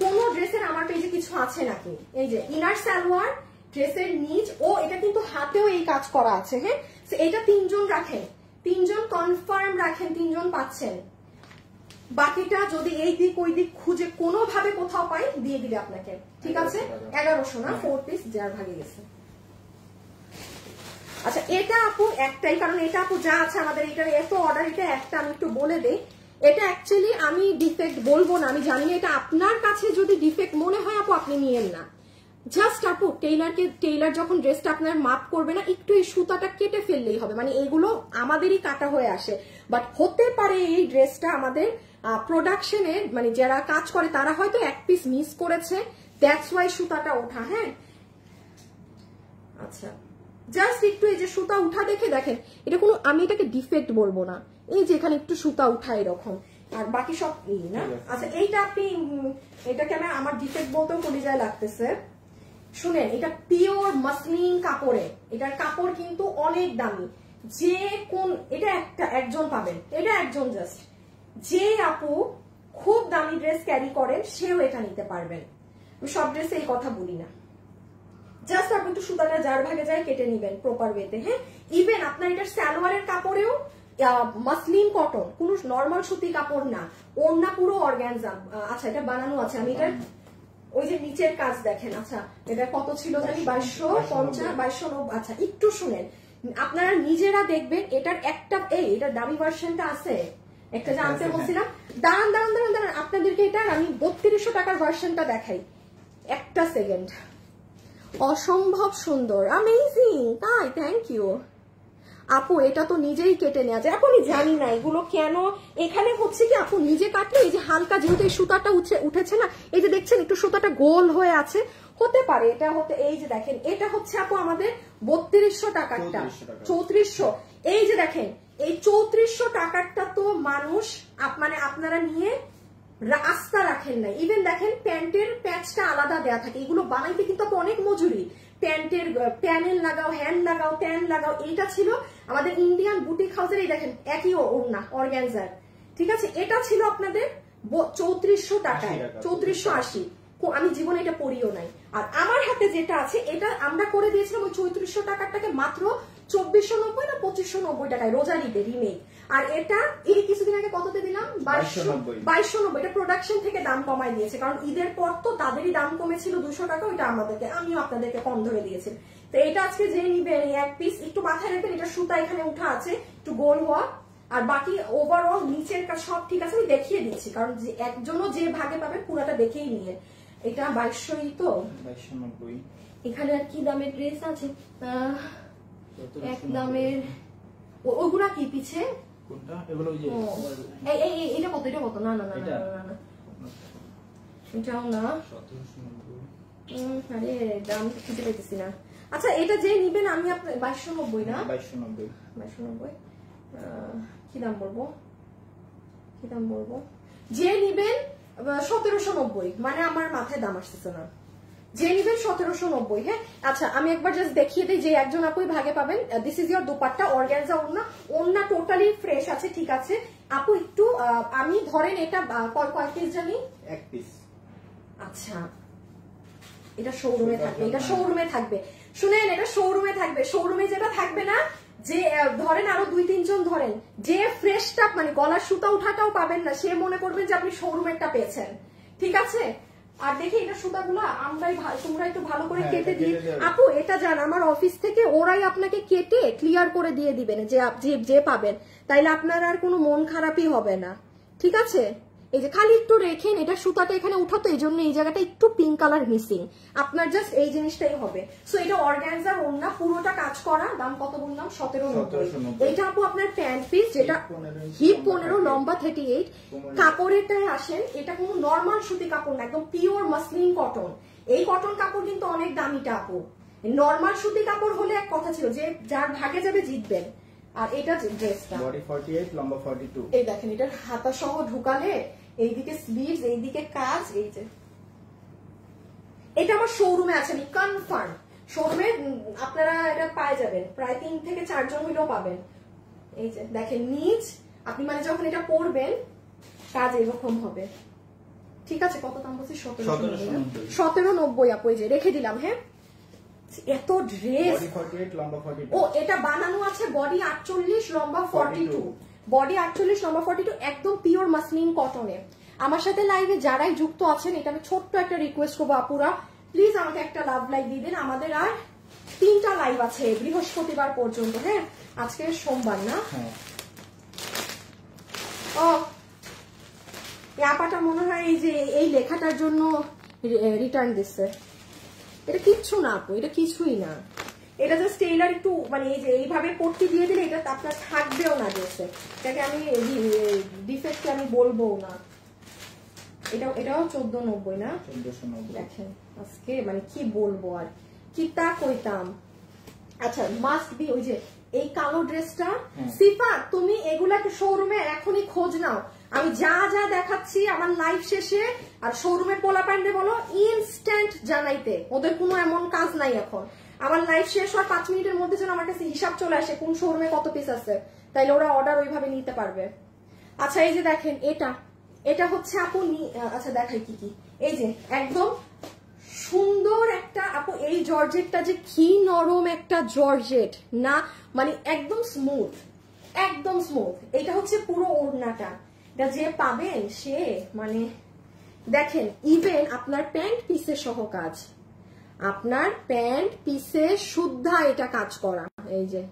[SPEAKER 1] কোন ড্রেসের আমার পেজে কিছু আছে নাকি। এই যে ইনার সালোয়ার, ড্রেসের নিচ, ও এটা কিন্তু হাতেও এই কাজ করা আছে, হ্যাঁ, এটা 3 জন রাখেন, 3 জন কনফার্ম রাখেন, 3 জন পাচ্ছেন। বাকিটা যদি এই দিক ওই দিক খুঁজে কোনোভাবে কোথাও পাই দিয়ে দিবে আপনাকে, ঠিক আছে। 1100 না, 4 পিস যার ভাগে গেছে। আচ্ছা এটা আপু একটাই, কারণ এটা আপু যা আছে আমাদের এটার এত অর্ডার, এটা একটা আমি একটু বলে দেই। এটা অ্যাকচুয়ালি আমি ডিফেক্ট বলবো না, আমি জানি না, এটা আপনার কাছে যদি ডিফেক্ট মনে হয় আপু আপনি নিয়েন না। জাস্ট আপু টেইলার যখন ড্রেসটা আপনার মাপ করবে না, একটু এই সুতাটা কেটে ফেললেই হবে, মানে এগুলো আমাদেরই কাটা হয়ে আসে। বাট হতে পারে এই ড্রেসটা আমাদের প্রোডাকশনে মানে যারা কাজ করে তারা হয়তো 1 পিস মিস করেছে, দ্যাটস ওয়াই সুতাটা ওঠা। হ্যাঁ আচ্ছা, জাস্ট একটু এই যে সুতা উঠা দেখে দেখেন, এটা কোনো, আমি এটাকে ডিফেক্ট বলবো না, এই যে এখানে একটু সুতা উঠা এরকম, আর বাকি সব এই না। আচ্ছা এইটা আপনি এটাকে আমার ডিফেক্ট বলতেও কলিজায় লাগতেছে। শুনেন, এটা পিওর মাসলিন কাপড়ে, এটার কাপড় কিন্তু অনেক দামি। যে কোন এটা একজন পাবেন, এটা একজন জাস্ট যে আপু খুব দামি ড্রেস ক্যারি করেন সেও এটা নিতে পারবেন। আমি সব ড্রেসে এই কথা বলি না, জাস্ট আপনি একটু সুতাটা যার ভাগে যায় কেটে নিবেন প্রপার ওয়েতে। হ্যাঁ, ইভেন আপনার এটার সালোয়ারের কাপড়েও মাসলিন কটন, কোন নর্মাল সুতি কাপড় না, ওড়না পুরো অর্গানজা। আচ্ছা এটা বানানো আছে, আমি এটা ওই যে নিচের কাজ দেখেন। আচ্ছা এটা কত ছিল জানি 2250 2290। আচ্ছা একটু শুনেন, আপনারা নিজেরা দেখবেন এটার একটা এটার দামি ভার্সনটা আছে, একটা যে আনতে বলছিলাম। দাঁড়ান দাঁড়ান দাঁড়ান দাঁড়ান, আপনাদেরকে এটা আমি 3200 টাকার ভার্সনটা দেখাই, একটা সেকেন্ড। অসম্ভব সুন্দর, অ্যামেজিং, তাই থ্যাংক ইউ আপু। এটা তো নিজেই কেটে নেওয়া যায় আপু, আমি জানি না এগুলো কেন এখানে হচ্ছে কি, আপু নিজে কাটলে এই যে হালকা যেহেতু এই সুতাটা উঠেছে না, এই যে দেখছেন একটু সুতাটা গোল হয়ে আছে, হতে পারে এটা হতে। এই যে দেখেন এটা হচ্ছে আপু আমাদের 3200 টাকারটা, 3400। এই যে দেখেন এই 3400 টাকারটা তো মানুষ মানে আপনারা নিয়ে রাস্তা রাখেন না। ইভেন দেখেন প্যান্টের প্যাচটা আলাদা দেয়া থাকে, এগুলো বানাইতে কিন্তু অনেক মজুরি। প্যান্টের প্যানেল লাগাও, হ্যান্ড লাগাও, ট্যান লাগাও। এইটা ছিল আমাদের ইন্ডিয়ান বুটিক হাউসের, এই দেখেন একই ওড়না অর্গানজার, ঠিক আছে। এটা ছিল আপনাদের 3400 টাকায়, 3480। আমি জীবনে এটা পরিও নাই। আর আমার হাতে যেটা আছে এটা আমরা করে দিয়েছিলাম ওই 3400 টাকারটাকে মাত্র 2490 না 2590 টাকায়, রোজার ঈদে রিমেক। আর এটা এই কিছুদিন আগে কততে দিলাম 2290। এটা প্রোডাকশন থেকে দাম কমাই দিয়েছে, কারণ ঈদের পর তো তাদেরই দাম কমেছিল 200 টাকা, ওইটা আমাদেরকে, আমিও আপনাদেরকে কম ধরে দিয়েছি। তো এটা আজকে যে নিবে এক পিস একটু মাথায় রাখবেন, এটা সুতা এখানে উঠা আছে একটু গোল হওয়া, আর বাকি ওভারঅল নিচের কাজ সব ঠিক আছে। আমি দেখিয়ে দিচ্ছি, কারণ যে একজনও যে ভাগে পাবে পুরাটা দেখেই নিয়ে। এটা 2200ই তো,
[SPEAKER 2] 2290।
[SPEAKER 1] এখানে আর কি দামের ড্রেস আছে, এক দামের ওগুলা কি পিছে
[SPEAKER 2] কোনটা, এগুলো ওই যে
[SPEAKER 1] এটা কত, এটা কত, না না না না না এটাও না, 1790। আরে দাম খুঁজে পেতেছি না। আচ্ছা এটা যে নিবেন আমি আপনার 2290 না, 2290 কি দাম বলবো, কি দাম বলবো, যে নিবেন 1790, মানে আমার মাথায় দাম আসতেছে না, যে নিবেন 1790। হ্যাঁ আচ্ছা আমি একবার জাস্ট দেখিয়ে দিই যে একজন আপুই ভাগে পাবেন। This is your dupatta, organza ওড়না, ওড়না টোটালি ফ্রেশ আছে, ঠিক আছে আপু। একটু আমি ধরেন এটা কয় পিস জানি,
[SPEAKER 2] এক পিস।
[SPEAKER 1] আচ্ছা এটা শোরুমে থাকবে, এটা শোরুমে থাকবে, শুনেন এটা শোরুমে থাকবে। শোরুমে যেটা থাকবে না, যে ধরেন আরো 2-3 জন ধরেন, যে ফ্রেশটা মানে গলার সুতা উঠাটাও পাবেন না, সে মনে করবেন যে আপনি শোরুমেরটা পেয়েছেন, ঠিক আছে। আর দেখি এটা সুতাগুলো আমরাই, তোমরা একটু ভালো করে কেটে দিয়ে আপু, এটা জান আমার অফিস থেকে ওরাই আপনাকে কেটে ক্লিয়ার করে দিয়ে দিবেন যে যে পাবেন, তাইলে আপনার আর কোনো মন খারাপই হবে না, ঠিক আছে। এই যে খালি একটু রেখেন, এটা সুতাটা এখানে উঠাতো, এই জন্য এই জায়গাটা একটু পিঙ্ক কালার মিসিং। আপনার জাস্ট এই জিনিসটাই হবে। সো এটা অর্গানজার ওড়না, পুরোটা কাজ করা। দাম কত বললাম? 1790। এইটা আপু আপনার প্যান্ট পিস, যেটা হিপ 15, লম্বা 38। কাপড়েরটায় আসেন, এটা কোনো নর্মাল সুতি কাপড় না, একদম পিওর মাসলিন কটন। এই কটন কাপড় কিন্তু অনেক দামিটা আপু। নর্মাল সুতি কাপড় হলে এক কথা ছিল যে যার ভাগে যাবে জিতবেন। আর এটা ড্রেসটা
[SPEAKER 2] বডি 48, লম্বা 42।
[SPEAKER 1] এই দেখেন, এটার হাতা সহ ঢুকালে এইদিকে স্লিভস, এইদিকে কাজ। এই যে এটা আমার শোরুমে আছে, আমি কনফার্ম শোরুমে আপনারা এটা পাই যাবেন, প্রায় 3 থেকে 4 জন হইলেও পাবেন। এই যে দেখেন নিচ, আপনি মানে যখন এটা পরবেন কাজ এরকম হবে। ঠিক আছে, কত দাম বলছি? 1790 আপু। এই যে রেখে দিলাম। হ্যাঁ, এত ড্রেস।
[SPEAKER 2] বডি 48, লম্বা 42।
[SPEAKER 1] ও এটা বানানো আছে বডি 48, লম্বা 42। বডি 48, লম্বা 42, একদম পিওর মাসলিন কটনে। আমার সাথে লাইভে যারাই যুক্ত আছেন, এটা আমি ছোট্ট একটা রিকোয়েস্ট করবো, আপুরা প্লিজ আমাকে একটা লাভ লাইক দিয়ে দিন। আমাদের আর 3টা লাইভ আছে বৃহস্পতিবার পর্যন্ত। হ্যাঁ, আজকে সোমবার না? ও আপাটা মনে হয় এই যে এই লেখাটার জন্য রিটার্ন দিচ্ছে। এটা কিচ্ছু না আপু, এটা কিছুই না। এটা জাস্ট টেইলার একটু মানে এই যে এইভাবে পট্টি দিয়ে দিলে এটা আপনার থাকবেও না ড্রেসে। এটাকে আমি ডিফেক্টে আমি বলবো না। এটাও 1490 না?
[SPEAKER 2] 1490।
[SPEAKER 1] দেখেন আজকে মানে কি বলবো আর কি তা কইতাম। আচ্ছা, মাস্ট বি ওই যে এই কালো ড্রেসটা। সিফা তুমি এগুলাকে শোরুমে এখনই খোঁজ নাও। আমি যা যা দেখাচ্ছি আমার লাইভ শেষে আর শোরুমে পোলা প্যান্ডে বলো ইনস্ট্যান্ট জানাইতে, ওদের কোনো এমন কাজ নাই এখন। আমার লাইভ শেষ হওয়ার 5 মিনিটের মধ্যে যেন আমার কাছে হিসাব চলে আসে কোন শোরুমে কত পিস আছে, তাইলে ওরা অর্ডার ওইভাবে নিতে পারবে। আচ্ছা এই যে দেখেন, এটা হচ্ছে আপু, আচ্ছা দেখাই কি কি। এই যে একদম সুন্দর একটা আপু, এই জর্জেটটা যে কি নরম একটা জর্জেট না, মানে একদম স্মুথ, একদম স্মুথ। এটা হচ্ছে পুরো ওড়নাটা, এটা যে পাবেন সে মানে দেখেন, ইভেন আপনার প্যান্ট পিসের সহ কাজ, আপনার প্যান্ট পিসে শুদ্ধা এটা কাজ করা। এই যে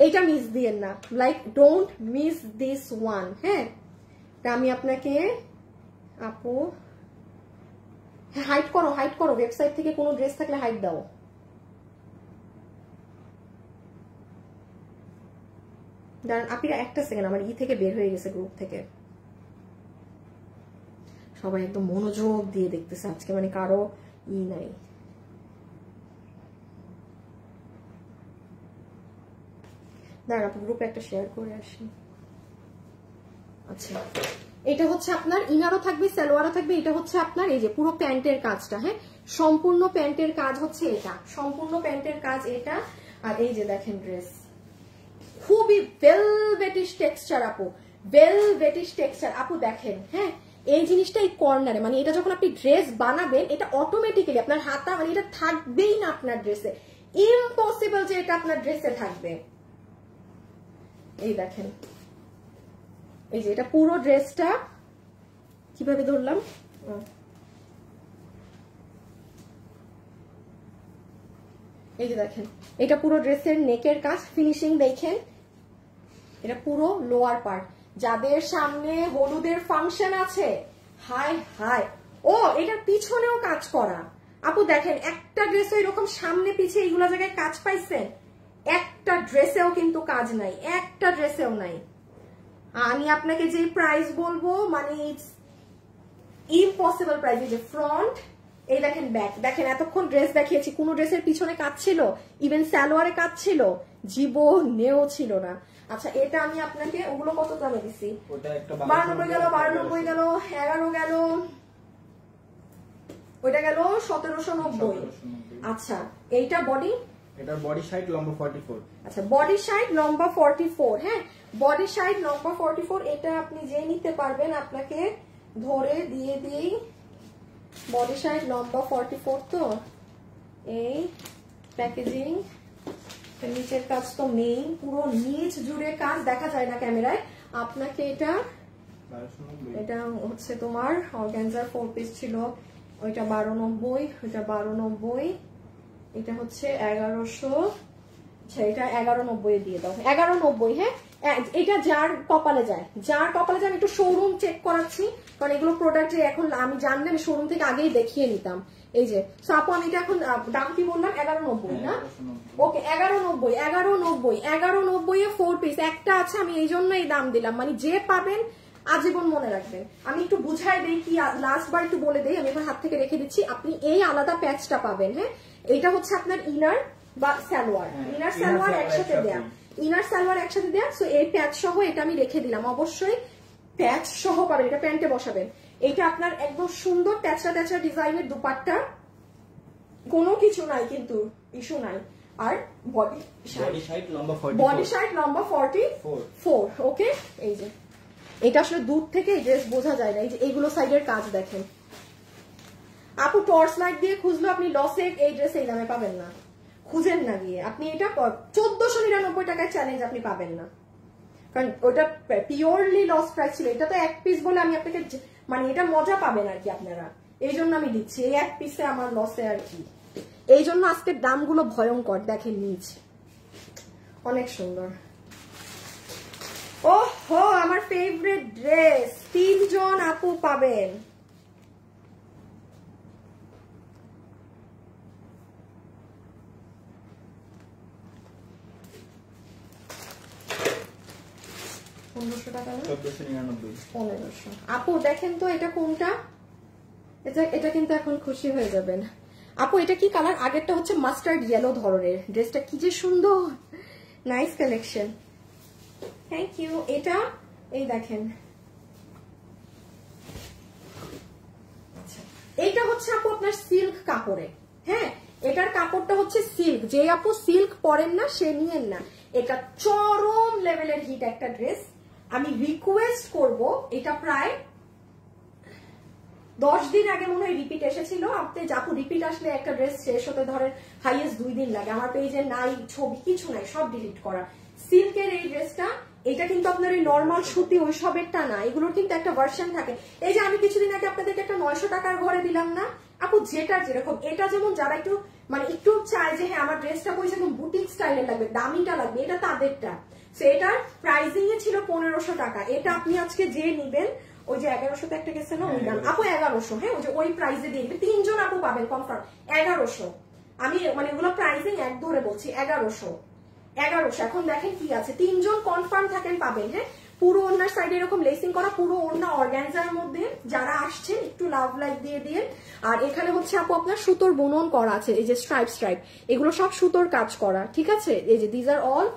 [SPEAKER 1] এটা মিস দিয়েন না, like don't miss this one. হ্যাঁ, আমি আপনাকে আপু হাইট করো ওয়েবসাইট থেকে কোনো ড্রেস থাকলে হাইট দাও। দাঁড়ান আপিরা একটা সেকেন্ড, আমার থেকে বের হয়ে গেছে গ্রুপ থেকে। সবাই একদম মনোযোগ দিয়ে দেখতেছে আজকে, মানে কারো নাই। দাঁড়ান আপু গ্রুপে একটা শেয়ার করে আসি। আচ্ছা, এটা হচ্ছে আপনার ইনারও থাকবে, সালোয়ারও থাকবে। এটা হচ্ছে আপনার এই যে পুরো প্যান্টের কাজটা। হ্যাঁ, সম্পূর্ণ প্যান্টের কাজ হচ্ছে এটা, সম্পূর্ণ প্যান্টের কাজ এটা। আর এই যে দেখেন ড্রেস খুবই ভেলভেটিশ টেক্সচার আপু, ভেলভেটিশ টেক্সচার আপু। দেখেন হ্যাঁ, এই জিনিসটা এই কর্নারে, মানে এটা যখন আপনি ড্রেস বানাবেন এটা অটোমেটিক্যালি আপনার হাতা, মানে এটা থাকবেই না আপনার ড্রেসে, ইম্পসিবল যে এটা আপনার ড্রেসে থাকবে। এই দেখেন, এই যে এটা পুরো ড্রেসটা কিভাবে ধরলাম, এই যে দেখেন এটা পুরো ড্রেসের নেকের কাজ, ফিনিশিং দেখেন। এটা পুরো লোয়ার পার্ট, যাদের সামনে হলুদের ফাংশন আছে, হাই হাই। ও এটার পিছনেও কাজ করা আপু। দেখেন একটা ড্রেসে এরকম সামনে পিছে এইগুলা জায়গায় কাজ পাইছেন, একটা ড্রেসেও কিন্তু কাজ নাই, একটা ড্রেসেও নাই। আমি আপনাকে যে প্রাইস বলবো মানে ইটস ইম্পসিবল প্রাইস। এই যে ফ্রন্ট, এই দেখেন ব্যাক, দেখেন এতক্ষণ ড্রেস দেখিয়েছি, কোন ড্রেসের পিছনে কাজ ছিল, ইভেন সালোয়ারে কাজ ছিল, জীবনেও ছিল না। আচ্ছা এটা আমি আপনাকে ওগুলো কত দামে দিছি? 92 গেল, 92 গেল, 11 গেল, ওইটা গেল 1790। আচ্ছা এইটা বডি,
[SPEAKER 2] এটা বডি সাইড লম্বা 44।
[SPEAKER 1] আচ্ছা বডি সাইড লম্বা 44। হ্যাঁ, বডি সাইড লম্বা 44। এটা আপনি যে নিতে পারবেন, আপনাকে ধরে দিয়ে দিই। বডি সাইড লম্বা 44 তো এই প্যাকেজিং, নিচের কাজ তো নেই, পুরো নিচ জুড়ে কাজ, দেখা যায় না ক্যামেরায়। আপনাকে এটা হচ্ছে তোমার অর্গানজার 4 পিস ছিল, ওইটা 1290, ওইটা 1290, এটা হচ্ছে 1100, আচ্ছা এটা 1190 দিয়ে দাও, 1190। হ্যাঁ এটা যার কপালে যায়, যার কপালে যায়। আমি একটু শোরুম চেক করাচ্ছি, কারণ এগুলো প্রোডাক্ট এখন আমি জানলে আমি শোরুম থেকে আগেই দেখিয়ে নিতাম। এই যে আপু আমি এটা এখন দাম কি বললাম 1190 না? ওকে 1190, 1190, 1190 4 পিস একটা আছে। আমি এই জন্য এই দাম দিলাম, মানে যে পাবেন আজীবন মনে রাখবেন। আমি একটু বুঝাই দেই কি, লাস্ট বার একটু বলে দেই, আমি এখন হাত থেকে রেখে দিচ্ছি। আপনি এই আলাদা প্যাচটা পাবেন। হ্যাঁ এটা হচ্ছে আপনার ইনার বা সালোয়ার, ইনার সালোয়ার একসাথে দেয়া, ইনার সালোয়ার একসাথে দেয়া। সো এই প্যাচ সহ এটা আমি রেখে দিলাম, অবশ্যই প্যাচ সহ পাবেন, এটা প্যান্টে বসাবেন। এটা আপনার একদম সুন্দর ট্যাচা ট্যাচা ডিজাইনের দুপাট্টা, কোনো কিছু নাই কিন্তু, ইস্যু নাই। আর বডি সাইড লম্বা 44। ওকে এই যে এটা আসলে দূর থেকে এই ড্রেস বোঝা যায় না, এই যে এইগুলো সাইডের কাজ দেখেন আপু। টর্চ লাইট দিয়ে খুঁজলো আপনি লসে এই ড্রেস এই দামে পাবেন না, খুঁজেন না গিয়ে আপনি। এটা 1499 টাকায় চ্যালেঞ্জ আপনি পাবেন না, কারণ ওটা পিওরলি লস প্রাইস ছিল। এটা তো এক পিস বলে আমি আপনাকে মানে এটা মজা পাবেন আর কি আপনারা, এই জন্য আমি দিচ্ছি। এই এক পিসে আমার লসে আর কি, এই জন্য আজকের দামগুলো ভয়ঙ্কর। দেখেন নিচ অনেক সুন্দর। ওহো আমার ফেভারিট ড্রেস, 3 জন আপু পাবেন। আপু দেখেন তো এটা কোনটা, এটা কিন্তু এখন খুশি হয়ে যাবেন আপু। এটা কি কালার? আগেরটা হচ্ছে মাস্টার্ড ইয়েলো ধরনের, ড্রেসটা কি যে সুন্দর, নাইস কালেকশন, থ্যাংক ইউ। এটা এই দেখেন, এইটা হচ্ছে আপু আপনার সিল্ক কাপড়ে। হ্যাঁ এটার কাপড়টা হচ্ছে সিল্ক, যে আপু সিল্ক পরেন না সে নিয়েন না, এটা চরম লেভেলের হিট একটা ড্রেস। আমি রিকোয়েস্ট করব, এটা প্রায় 10 দিন আগে মনে হয় রিপিট এসেছিল। আপনি আপু রিপিট আসলে একটা ড্রেস শেষ হতে ধরেন হাইয়েস্ট 2 দিন লাগে। আমার পেজে নাই ছবি কিছু নাই, সব ডিলিট করা। সিল্কের এই ড্রেসটা, এটা কিন্তু আপনার এই নর্মাল সুতি ওইসবেরটা না, এগুলোর কিন্তু একটা ভার্সন থাকে। এই যে আমি কিছুদিন আগে আপনাদেরকে একটা 900 টাকার ঘরে দিলাম না আপু, যেটা যেরকম। এটা যেমন যারা একটু মানে একটু চায় যে হ্যাঁ আমার ড্রেসটা পয়সা একদম বুটিক স্টাইলের লাগবে, দামিটা লাগবে, এটা তাদেরটা। এটার প্রাইসিং এ ছিল 1500 টাকা। এটা আপনি আজকে যে নিবেন, ওই যে 1100 একটা গেছে না ওই দাম আপু 1100। হ্যাঁ ওই যে ওই প্রাইসে দিয়ে দিবে, 3 জন আপু পাবেন কনফার্ম 1100। আমি মানে এগুলো প্রাইসিং এক ধরে বলছি 1100। এখন দেখেন কি আছে, 3 জন কনফার্ম থাকেন পাবেন। হ্যাঁ পুরো ওড়নার সাইডে এরকম লেসিং করা, পুরো ওড়না অর্গানজার মধ্যে। যারা আসছেন একটু লাভ লাইক দিয়ে দিয়ে। আর এখানে হচ্ছে আপু আপনার সুতোর বুনন করা আছে, এই যে স্ট্রাইপ এগুলো সব সুতোর কাজ করা, ঠিক আছে। এই যে দিজ আর অল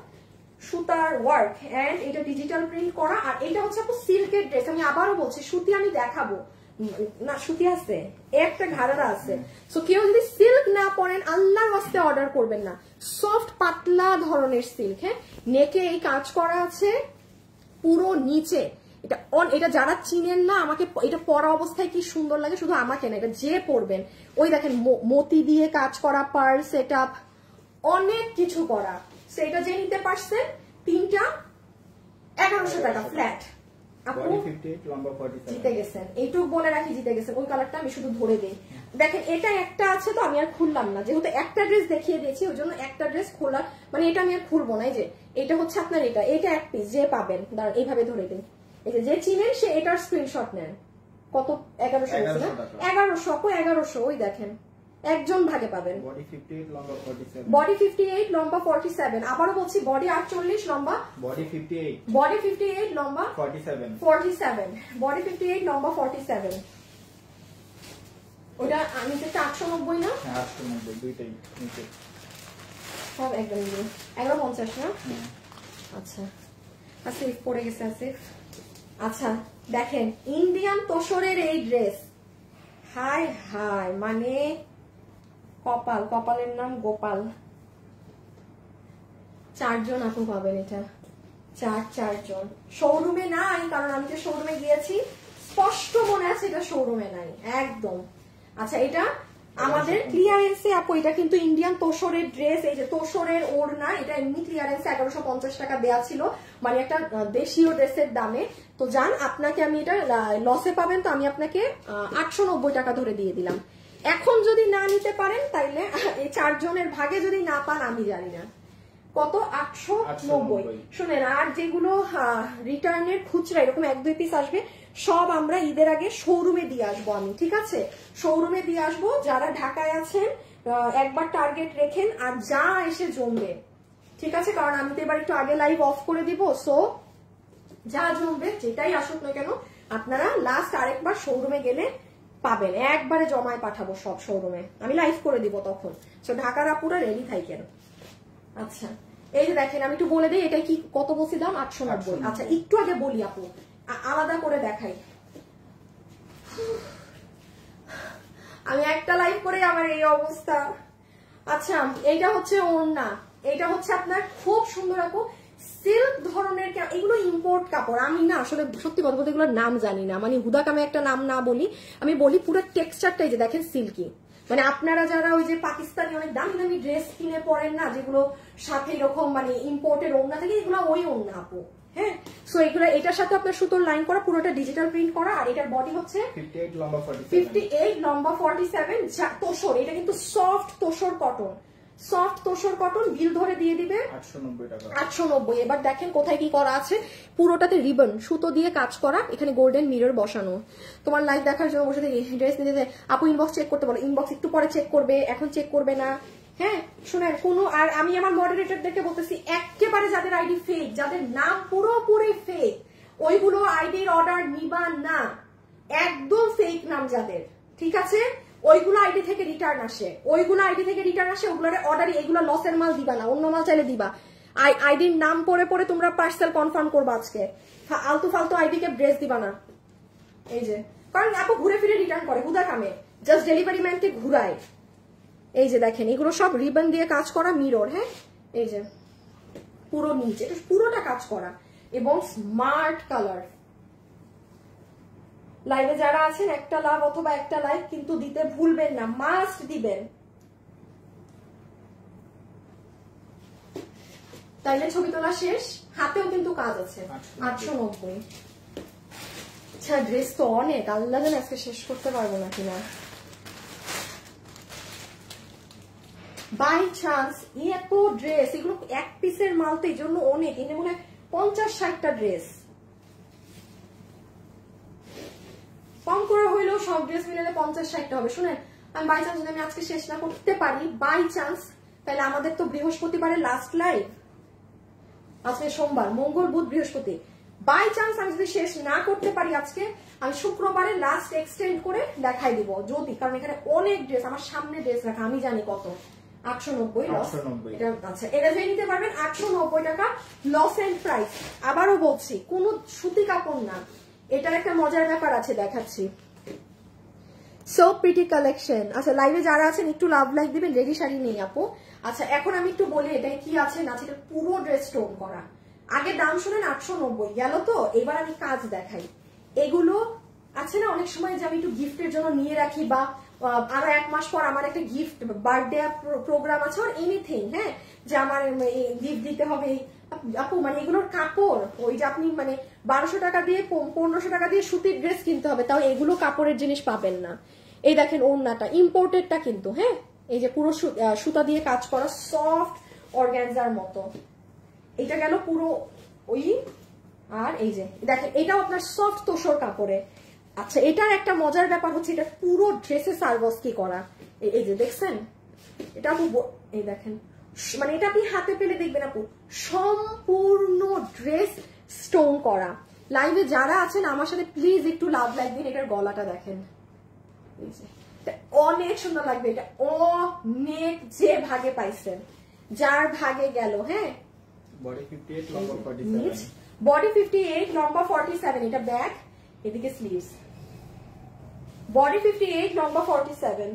[SPEAKER 1] সুতার ওয়ার্ক এন্ড এটা ডিজিটাল প্রিন্ট করা। আর এটা হচ্ছে আপু সিল্কের ড্রেস। আমি আবারও বলছি সুতি আমি দেখাবো না, সুতি আছে একটা ঘাড়া আছে। সো কেউ যদি সিল্ক না পরেন আল্লাহর ওয়াস্তে অর্ডার করবেন না, সফট পাতলা ধরনের সিল্ক। হ্যাঁ নেকে এই কাজ করা আছে পুরো নিচে। এটা যারা চিনেন না, আমাকে এটা পরা অবস্থায় কি সুন্দর লাগে, শুধু আমাকে না, এটা যে পরবেন। ওই দেখেন মতি দিয়ে কাজ করা, পার্ল সেট আপ, অনেক কিছু করা। সেটা যে নিতে পারছেন, 3টা 1100 টাকা ফ্ল্যাট। জিতে গেছেন, এইটুকু বলে রাখি, জিতে গেছেন। ওই কালারটা আমি শুধু ধরে দিই। দেখেন এটা একটা আছে তো আমি আর খুললাম না, যেহেতু একটা ড্রেস দেখিয়ে দিয়েছি ওই জন্য একটা ড্রেস খোলা, মানে এটা আমি আর খুলবো না। এই যে এটা হচ্ছে আপনার, এটা এক পিস যে পাবেন, দাঁড়ান এইভাবে ধরে দিন। এই যে চিনেন সে এটার স্ক্রিনশট নেন। কত 1100 বলছি না, 1100 আপু 1100। ওই দেখেন একজন ভাগে পাবেন। বডি 58 লম্বা 47। আবারও বলছি বডি 48 লম্বা, বডি 58 লম্বা 47, বডি 58 লম্বা 47। ওটা আমি যে 890 না,
[SPEAKER 2] 890 দুইটাই নিচে
[SPEAKER 1] সব একদম 1150 না। আচ্ছা আসিফ পড়ে গেছে আসিফ। আচ্ছা দেখেন ইন্ডিয়ান তোষরের এই ড্রেস, হাই হাই মানে কপালের নাম গোপাল। 4 জন আপু পাবেন এটা, 4 জন। শোরুমে নাই, কারণ আমি যে শোরুমে গিয়েছি স্পষ্ট মনে আছে এটা শোরুমে নাই একদম। আচ্ছা এটা আমাদের ক্লিয়ারেন্সে আপু, এটা কিন্তু ইন্ডিয়ান তোষরের ড্রেস। এই যে তোষরের ওড়না, এটা এমনি ক্লিয়ারেন্সে 1150 টাকা দেওয়া ছিল, মানে একটা দেশীয় ড্রেসের দামে। তো জান আপনাকে আমি এটা লসে পাবেন, তো আমি আপনাকে 890 টাকা ধরে দিয়ে দিলাম। এখন যদি না নিতে পারেন তাইলে এই 4 জনের ভাগে যদি না পান আমি জানি না। কত 890। শুনেন, আর যেগুলো রিটার্নের খুচরা এরকম 1-2 পিস আসবে সব আমরা ঈদের আগে শোরুমে দিয়ে আসবো আমি, ঠিক আছে? শোরুমে দিয়ে আসবো। যারা ঢাকায় আছেন একবার টার্গেট রেখেন আর যা এসে জমবে, ঠিক আছে? কারণ আমি তো এবার একটু আগে লাইভ অফ করে দিব, সো যা জমবে যেটাই আসুক না কেন আপনারা লাস্ট আরেকবার শোরুমে গেলে পাবেন, একবারে জমায় পাঠাবো সব শোরুমে, আমি লাইভ করে দিব তখন। সো ঢাকার আপুরা রেডি থাকেন। আচ্ছা, এই যে দেখেন আমি একটু বলে দিই এটা কি কত বলছি দাম, 890। আচ্ছা একটু আগে বলি আপু, আলাদা করে দেখাই। আমি একটা লাইভ করে আমার এই অবস্থা। আচ্ছা, এইটা হচ্ছে ওড়না, এইটা হচ্ছে আপনার খুব সুন্দর আপু সিল্ক ধরনের, এগুলো ইম্পোর্ট কাপড়। আমি না আসলে সত্যি কথা বলতে এগুলোর নাম জানি না, মানে হুদাকামে একটা নাম না বলি, আমি বলি পুরো টেক্সচারটাই যে দেখেন সিল্কি। মানে আপনারা যারা ওই যে পাকিস্তানি অনেক দামি দামি ড্রেস কিনে পরেন না, যেগুলো সাথে এরকম মানে ইম্পোর্টের ওড়না থাকে, এগুলো ওই ওড়না আপু। হ্যাঁ, সো এগুলো এটার সাথে আপনার সুতোর লাইন করা, পুরোটা ডিজিটাল প্রিন্ট করা, আর এটার বডি হচ্ছে
[SPEAKER 2] 58 লম্বা 47,
[SPEAKER 1] 58 লম্বা 47 তোসর। এটা কিন্তু soft tussar cotton, soft tussar cotton. Bill ধরে দিয়ে দিবে
[SPEAKER 2] 890 টাকা।
[SPEAKER 1] 890। এবার দেখেন কোথায় কি করা আছে, পুরোটাতে রিবন সুতো দিয়ে কাজ করা, এখানে গোল্ডেন মিরর বসানো। তোমার লাইভ দেখার জন্য বসে দেখি ড্রেস নিতে আপু ইনবক্স চেক করতে বলো, ইনবক্স একটু পরে চেক করবে, এখন চেক করবে না। হ্যাঁ শুনেন, কোনো আর আমি আমার মডারেটরদেরকে বলতেছি একেবারে যাদের আইডি ফেক, যাদের নাম পুরোপুরি ফেক, ওইগুলো আইডির অর্ডার নিবা না, একদম ফেক নাম যাদের, ঠিক আছে? ওইগুলো আইডি থেকে রিটার্ন আসে, ওইগুলো আইডি থেকে রিটার্ন আসে, ওগুলোর অর্ডারে এগুলো লসের মাল দিবা না, অন্য মাল চাইলে দিবা। আইডির নাম পরে পরে তোমরা পার্সেল কনফার্ম করবা আজকে, আলতু ফালতু আইডি কে ড্রেস দিবা না। এই যে কারণ আপু ঘুরে ফিরে রিটার্ন করে হুদা কামে, জাস্ট ডেলিভারি ম্যানকে ঘুরায়। এই যে দেখেন এগুলো সব রিবন দিয়ে কাজ করা মিরর। হ্যাঁ, এই যে পুরো নিচে এটা পুরোটা কাজ করা এবং স্মার্ট কালার। লাইভে যারা আছেন একটা লাভ অথবা একটা লাইক কিন্তু দিতে ভুলবেন না, মাস্ট দিবেন, তাইলে ছবি তোলা শেষ। হাতেও কিন্তু কাজ আছে। 890। আচ্ছা, ড্রেস তো অনেক, আল্লাহ জানে আজকে শেষ করতে পারবো না কিনা। বাই চান্স এই এত ড্রেস, এগুলো এক পিসের মাল তো এই জন্য অনেক, এনে মনে হয় 50-60টা ড্রেস, কম করে হইলেও সব ড্রেস মিলে 50-60টা হবে। শুনেন, আমি বাই চান্স যদি আমি আজকে শেষ না করতে পারি, বাই চান্স, তাহলে আমাদের তো বৃহস্পতিবারে লাস্ট লাইভ, আজকে সোমবার, মঙ্গল বুধ বৃহস্পতি, বাই চান্স আমি যদি শেষ না করতে পারি আজকে, আমি শুক্রবারে লাস্ট এক্সটেন্ড করে দেখাই দিব যদি, কারণ এখানে অনেক ড্রেস, আমার সামনে ড্রেস রাখা, আমি জানি কত 890 লস। আচ্ছা, এটা যে নিতে পারবেন 890 টাকা লস এন্ড প্রাইস। আবারও বলছি কোনো সুতি কাপড় না, এটার একটা মজার ব্যাপার আছে দেখাচ্ছি। So pretty collection. আচ্ছা, লাইভে যারা আছেন একটু লাভ লাইক দিবেন, রেডি শাড়ি নেই আপু। আচ্ছা, এখন আমি একটু বলি এটাই কি আছে না, এটা পুরো ড্রেস স্টোন করা। আগে দাম শুনেন 890 গেল তো, এবার আমি কাজ দেখাই। এগুলো আছে না অনেক সময় যে আমি একটু গিফটের জন্য নিয়ে রাখি, বা আরো 1 মাস পর আমার একটা গিফট বার্থডে প্রোগ্রাম আছে আর এনিথিং, হ্যাঁ, যে আমার গিফট দিতে হবে আপু, মানে এগুলোর কাপড় ওই যে আপনি মানে 1200 টাকা দিয়ে 1500 টাকা দিয়ে সুতির ড্রেস কিনতে হবে, তাও এগুলো কাপড়ের জিনিস পাবেন না। এই দেখেন ওড়নাটা ইম্পোর্টেডটা কিন্তু, হ্যাঁ, এই যে পুরো সুতা দিয়ে কাজ করা সফট অর্গানজার মতো, এটা গেল পুরো ওই। আর এই যে দেখেন এটাও আপনার সফট তোসর কাপড়ে। আচ্ছা, এটার একটা মজার ব্যাপার হচ্ছে এটা পুরো ড্রেসে সার্ভাসকি করা, এই যে দেখছেন এটা আপু, এই দেখেন মানে এটা আপনি হাতে পেলে দেখবেন আপু সম্পূর্ণ ড্রেস স্টোন করা। লাইভে যারা আছেন আমার সাথে প্লিজ একটু লাভ লাইক দিন। এটার গলাটা দেখেন, অনেক সুন্দর লাগবে, এটা অনেক, যে ভাগে পাইছেন যার ভাগে গেল। হ্যাঁ,
[SPEAKER 2] বডি 58 লম্বা 47,
[SPEAKER 1] বডি 58 লম্বা 47, এটা ব্যাক, এদিকে স্লিভস, বডি 58 লম্বা 47।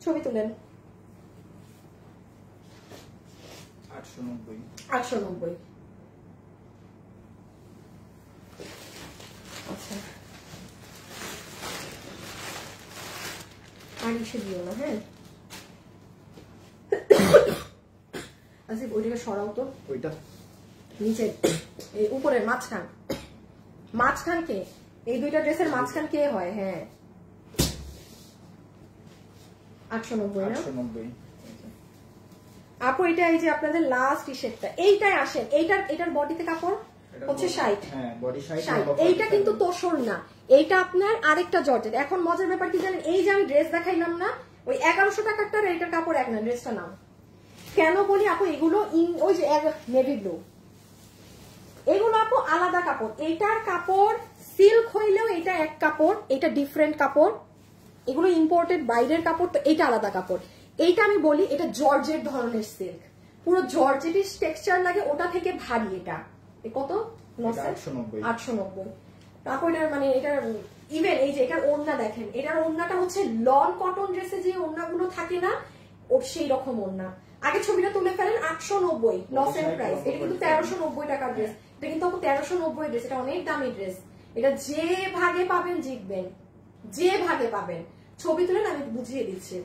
[SPEAKER 1] ছবি তুলেন। 890। আচ্ছা, আর ইসে দিও না, হ্যাঁ। আচ্ছা, ওইটাকে সরাও তো,
[SPEAKER 2] ওইটা
[SPEAKER 1] নিচে এই উপরের মাঝখান কে, এই দুইটা ড্রেসের মাঝখান কে হয়? হ্যাঁ, 890 না?
[SPEAKER 2] 890।
[SPEAKER 1] আপু এটা এই যে আপনাদের লাস্ট টি শার্টটা এইটাই আসেন, এটার বডিতে কাপড় হচ্ছে 60,
[SPEAKER 2] হ্যাঁ বডি 60।
[SPEAKER 1] এইটা কিন্তু তোষর না, এইটা আপনার আরেকটা জর্জেট। এখন মজার ব্যাপার কি জানেন, এই যে আমি ড্রেস দেখাইলাম না, ওই 1100 টাকারটার এইটার কাপড় এক না, ড্রেসটা নাও। কেন বলি আপু, এগুলো ওই যে নেভি ব্লু, এগুলো আপু আলাদা কাপড়। এইটার কাপড় সিল্ক হইলেও এটা এক কাপড়, এটা ডিফারেন্ট কাপড়, এগুলো ইম্পোর্টেড বাইরের কাপড়, তো এটা আলাদা কাপড়। এইটা আমি বলি এটা জর্জেট ধরনের সিল্ক, পুরো জর্জেটিস টেক্সচার লাগে, ওটা থেকে ভারী। এটা কত? 890। তারপর এটার মানে এটার ইভেন এই যে এটার ওড়না দেখেন, এটার ওড়নাটা হচ্ছে লন কটন ড্রেসে যে ওড়নাগুলো থাকে না, ওর সেই রকম ওড়না। আগে ছবিটা তুলে ফেলেন, 890 লস এন্ড প্রাইস। এটা কিন্তু 1390 টাকার ড্রেস, এটা কিন্তু 1390 ড্রেস, এটা অনেক দামি ড্রেস। এটা যে ভাগে পাবেন জিতবেন, যে ভাগে পাবেন। ছবি তুলেন, আমি বুঝিয়ে দিচ্ছি।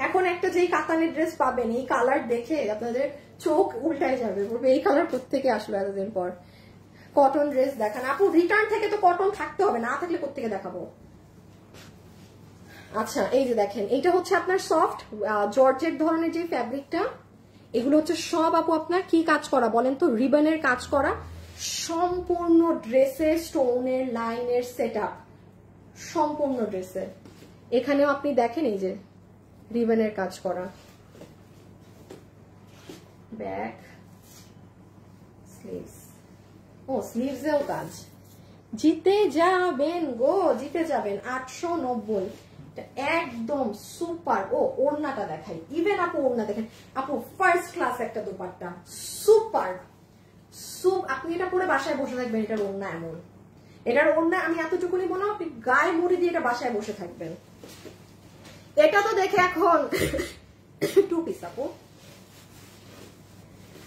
[SPEAKER 1] এখন একটা যেই কাতানের ড্রেস পাবেন, এই কালার দেখে আপনাদের চোখ উল্টায় যাবে, বলবে এই কালার কোত্থেকে আসলো এতদিন পর। কটন ড্রেস দেখান আপু, রিটার্ন থেকে তো কটন থাকতে হবে, না থাকলে কোত্থেকে দেখাবো। আচ্ছা এই যে দেখেন, এইটা হচ্ছে আপনার সফট জর্জেট ধরনের যে ফ্যাব্রিকটা, এগুলো হচ্ছে সব আপু আপনার কি কাজ করা বলেন তো, রিবনের কাজ করা, সম্পূর্ণ ড্রেসের স্টোনের লাইনের সেটআপ, সম্পূর্ণ ড্রেসের। এখানেও আপনি দেখেন এই যে রিবনের কাজ করা, ব্যাক স্লিভস, ও স্লিভসেও কাজ। জিতে যাবেন গো, জিতে যাবেন। 890, একদম সুপার। ও ওড়নাটা দেখাই, ইভেন আপু ওড়না দেখেন আপু, ফার্স্ট ক্লাস একটা দোপাট্টা, সুপার। আপনি এটা পরে বাসায় বসে থাকবেন, এটার ওড়না এমন, এটার ওড়না আমি এতটুকুনি বললাম, আপনি গায়ে মুড়ি দিয়ে এটা বাসায় বসে থাকবেন। এটা তো দেখে এখন 2 পিস আপু,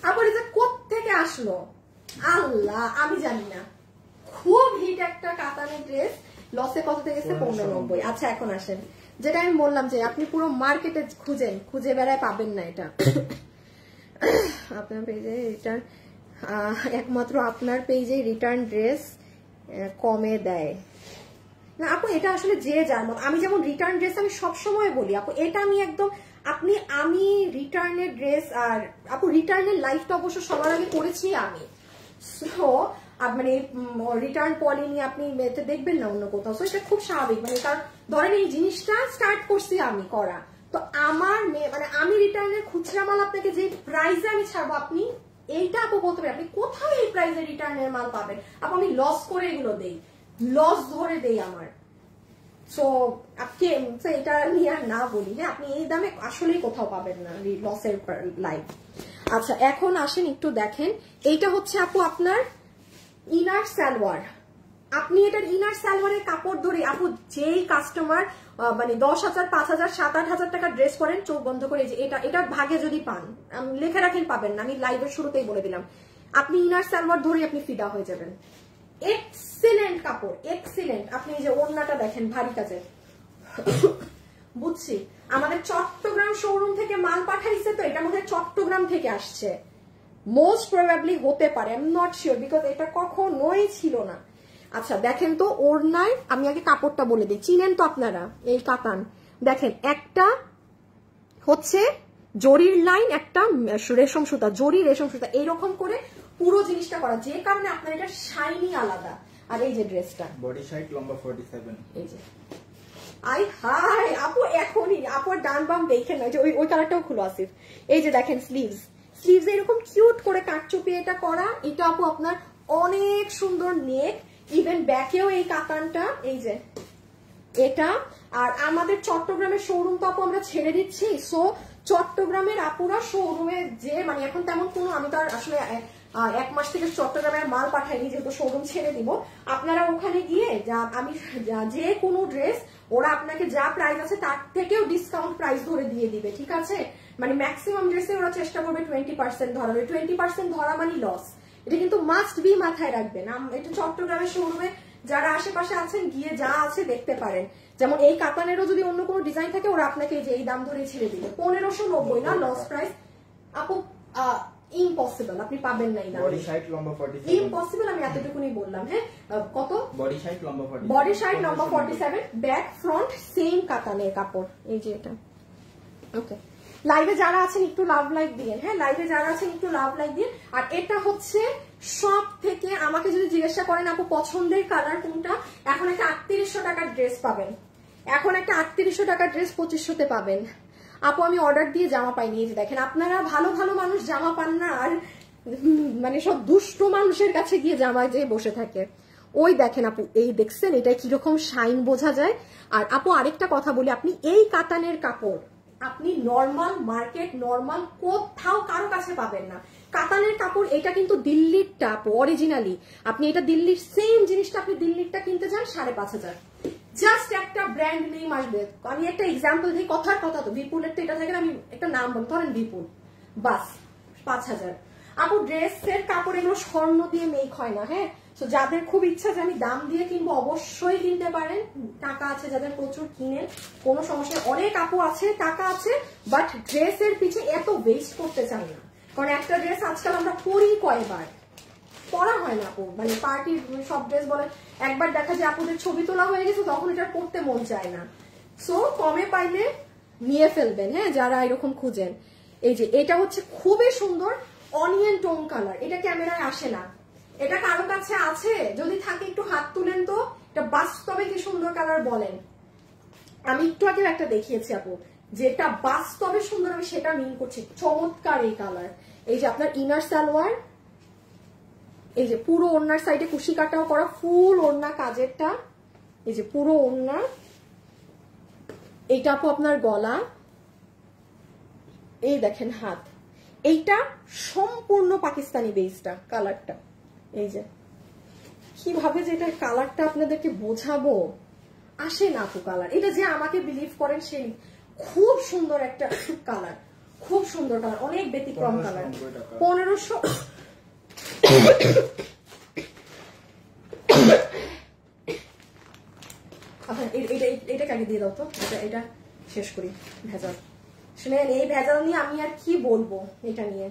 [SPEAKER 1] আবার এটা কোত্থেকে আসলো আল্লাহ আমি জানি না, খুব হিট একটা কাতানের ড্রেস, লসে কত থেকে গেছে 1590। আচ্ছা এখন আসেন, যেটা আমি বললাম যে আপনি পুরো মার্কেটে খুঁজে বেড়ায় পাবেন না এটা আপনার পেজে রিটার্ন, একমাত্র আপনার পেজে রিটার্ন ড্রেস কমে দেয় না আপু। এটা আসলে যে যার মত, আমি যেমন রিটার্ন ড্রেস আমি সবসময় বলি আপু, এটা আমি একদম আমি রিটার্নের ড্রেস, আর আপু রিটার্নের লাইফটা অবশ্য সবার আগে করেছি আমি, সো মানে রিটার্ন পলি আপনি দেখবেন না অন্য কোথাও, সো এটা খুব স্বাভাবিক। মানে কারণ ধরেন এই জিনিসটা স্টার্ট করছি আমি করা, তো আমার মানে আমি রিটার্নের খুচরা মাল আপনাকে যে প্রাইসে আমি ছাড়বো, আপনি এইটা আপু বলতে পারেন আপনি কোথাও এই প্রাইসে রিটার্নের মাল পাবেন আপু। আমি লস করে এগুলো দেই, লস ধরে দেই আমার, সো এটা নিয়ে আর না বলি। হ্যাঁ আপনি এই দামে আসলেই কোথাও পাবেন না লসের লাইফ। আচ্ছা এখন আসেন একটু দেখেন, এইটা হচ্ছে আপু আপনার ইনার সালোয়ার। আপনি এটার ইনার সালোয়ারের কাপড় ধরে আপু যেই কাস্টমার মানে 10,000 5,000 7-8,000 টাকা ড্রেস করেন, চোখ বন্ধ করে যে এটার ভাগে যদি পান, লেখা রাখেন পাবেন না, আমি লাইভের শুরুতেই বলে দিলাম, আপনি ইনার সালোয়ার ধরে আপনি ফিদা হয়ে যাবেন। এক্সিলেন্ট কাপড়, এক্সিলেন্ট। আপনি এই যে ওড়নাটা দেখেন ভারী কাজের, বুঝছি আমাদের চট্টগ্রাম শোরুম থেকে মাল পাঠাইছে, তো এটা মনে হয় চট্টগ্রাম থেকে আসছে, মোস্ট প্রবাবলি হতে পারে, I am not sure, because এটা কখনোই ছিল না। আচ্ছা দেখেন তো ওড়নায়, আমি আগে কাপড়টা বলে দিই, চিনেন তো আপনারা এই কাতান, দেখেন একটা হচ্ছে জরির লাইন, একটা রেশম সুতা, জরি রেশম সুতা, এইরকম করে পুরো জিনিসটা করা, যে কারণে আপনার এটা শাইনি আলাদা। আর এই যে ড্রেসটা
[SPEAKER 2] বডি সাইজ লম্বা 47,
[SPEAKER 1] এই যে আই হাই আপু এখনই আপুর ডান বাম দেখেন না, যে ওই কালারটাও খুলো আসিফ। এই যে দেখেন স্লিভস এরকম কিউট করে কাটচুপি এটা করা, এটা আপু আপনার অনেক সুন্দর নেক, ইভেন ব্যাকেও এই কাতানটা, এই যে এটা। আর আমাদের চট্টগ্রামের শোরুম তো আপু আমরা ছেড়ে দিচ্ছি, সো চট্টগ্রামের আপুরা শোরুমে যে মানে এখন তেমন কোনো, আমি তো আর আসলে 1 মাস থেকে চট্টগ্রামের মাল পাঠাইনি, যেহেতু শোরুম ছেড়ে দিব, আপনারা ওখানে গিয়ে আমি যে কোনো ড্রেস ওরা আপনাকে যা প্রাইস আছে তার থেকেও ডিসকাউন্ট প্রাইস ধরে দিয়ে দিবে, ঠিক আছে। মানে ম্যাক্সিমাম ড্রেসে ওরা চেষ্টা করবে 20% ধরা, 20% ধরা মানে লস, এটা কিন্তু মাস্ট বি মাথায় রাখবেন। এটা চট্টগ্রামের শোরুমে যারা আশেপাশে আছেন গিয়ে যা আছে দেখতে পারেন, যেমন এই কাতানেরও যদি অন্য কোনো ডিজাইন থাকে ওরা আপনাকে এই দাম ধরে ছেড়ে দিবে, 1590 না লস প্রাইস আপু, ইম্পসিবল, আপনি পাবেন না এই দাম,
[SPEAKER 2] বডি সাইজ লম্বা 47,
[SPEAKER 1] ইম্পসিবল, আমি এতটুকুনি বললাম। হ্যাঁ কত?
[SPEAKER 2] বডি সাইজ লম্বা 47,
[SPEAKER 1] বডি সাইজ লম্বা 47, ব্যাক ফ্রন্ট সেম কাতানের কাপড়, এই যে এটা। ওকে লাইভে যারা আছেন একটু লাভ লাইক দিন, হ্যাঁ লাইভে যারা আছেন একটু লাভ লাইক দিন। আর এটা হচ্ছে সব থেকে আমাকে যদি জিজ্ঞাসা করেন আপু পছন্দের কালার কোনটা, এখন একটা 3800 টাকার ড্রেস পাবেন, এখন একটা 3800 টাকার ড্রেস 2500তে পাবেন। আপু আমি অর্ডার দিয়ে জামা পাইনি, এই যে দেখেন আপনারা ভালো ভালো মানুষ জামা পান না, আর মানে সব দুষ্ট মানুষের কাছে গিয়ে জামা যেয়ে বসে থাকে। ওই দেখেন আপু, এই দেখছেন এটা কিরকম শাইন বোঝা যায়। আর আপু আরেকটা কথা বলি, আপনি এই কাতানের কাপড় আপনি নর্মাল মার্কেট নর্মাল কোথাও কারো কাছে পাবেন না। কাতানের কাপড় এটা কিন্তু দিল্লিরটা আপু, অরিজিনালি আপনি এটা দিল্লির সেম জিনিসটা আপনি দিল্লিরটা কিনতে যান 5500, জাস্ট একটা ব্র্যান্ড নেম আসবে। আমি একটা এক্সাম্পল দিই, কথার কথা তো বিপুলের তো এটা থাকে আমি একটা নাম বলি, ধরেন বিপুল, বাস 5000। আপু ড্রেসের কাপড় এগুলো স্বর্ণ দিয়ে মেক হয় না, হ্যাঁ। তো যাদের খুব ইচ্ছা যে আমি দাম দিয়ে কিনবো অবশ্যই কিনতে পারেন, টাকা আছে যাদের প্রচুর কিনেন, কোনো সমস্যা। অনেক আপু আছে টাকা আছে বাট ড্রেসের পিছে এত ওয়েস্ট করতে চান না, কারণ একটা ড্রেস আজকাল আমরা পরি কয়বার, পরা হয় না আপু, মানে পার্টির সব ড্রেস বলে একবার দেখা যায় আপুদের ছবি তোলা হয়ে গেছে তখন এটা পরতে মন চায় না। সো কমে পাইলে নিয়ে ফেলবেন, হ্যাঁ যারা এরকম খুঁজেন। এই যে এটা হচ্ছে খুবই সুন্দর অনিয়ন টোন কালার, এটা ক্যামেরায় আসে না, এটা কারো কাছে আছে যদি থাকে একটু হাত তুলেন তো, এটা বাস্তবে কি সুন্দর কালার বলেন। আমি একটু আগে একটা দেখিয়েছি আপু, যেটা বাস্তবে সুন্দর আমি সেটা মিন করছি, চমৎকার এই কালার। এই যে আপনার ইনার সালোয়ার, এই যে পুরো ওড়নার সাইডে কুশি কাটাও করা, ফুল ওড়না কাজেরটা, এই যে পুরো ওড়না। এইটা আপু আপনার গলা, এই দেখেন হাত, এইটা সম্পূর্ণ পাকিস্তানি বেসটা কালারটা। এই যে কিভাবে যে এটা কালারটা আপনাদেরকে বোঝাবো, আসে না আপু কালার, এটা যে আমাকে বিলিভ করেন সেই খুব সুন্দর একটা কালার, খুব সুন্দর কালার, অনেক ব্যতিক্রম কালার। 1500 আচ্ছা এটা আগে দিয়ে দাও তো, এটা শেষ করি ভেজাল। শুনেন এই ভেজাল নিয়ে আমি আর কি বলবো, এটা নিয়ে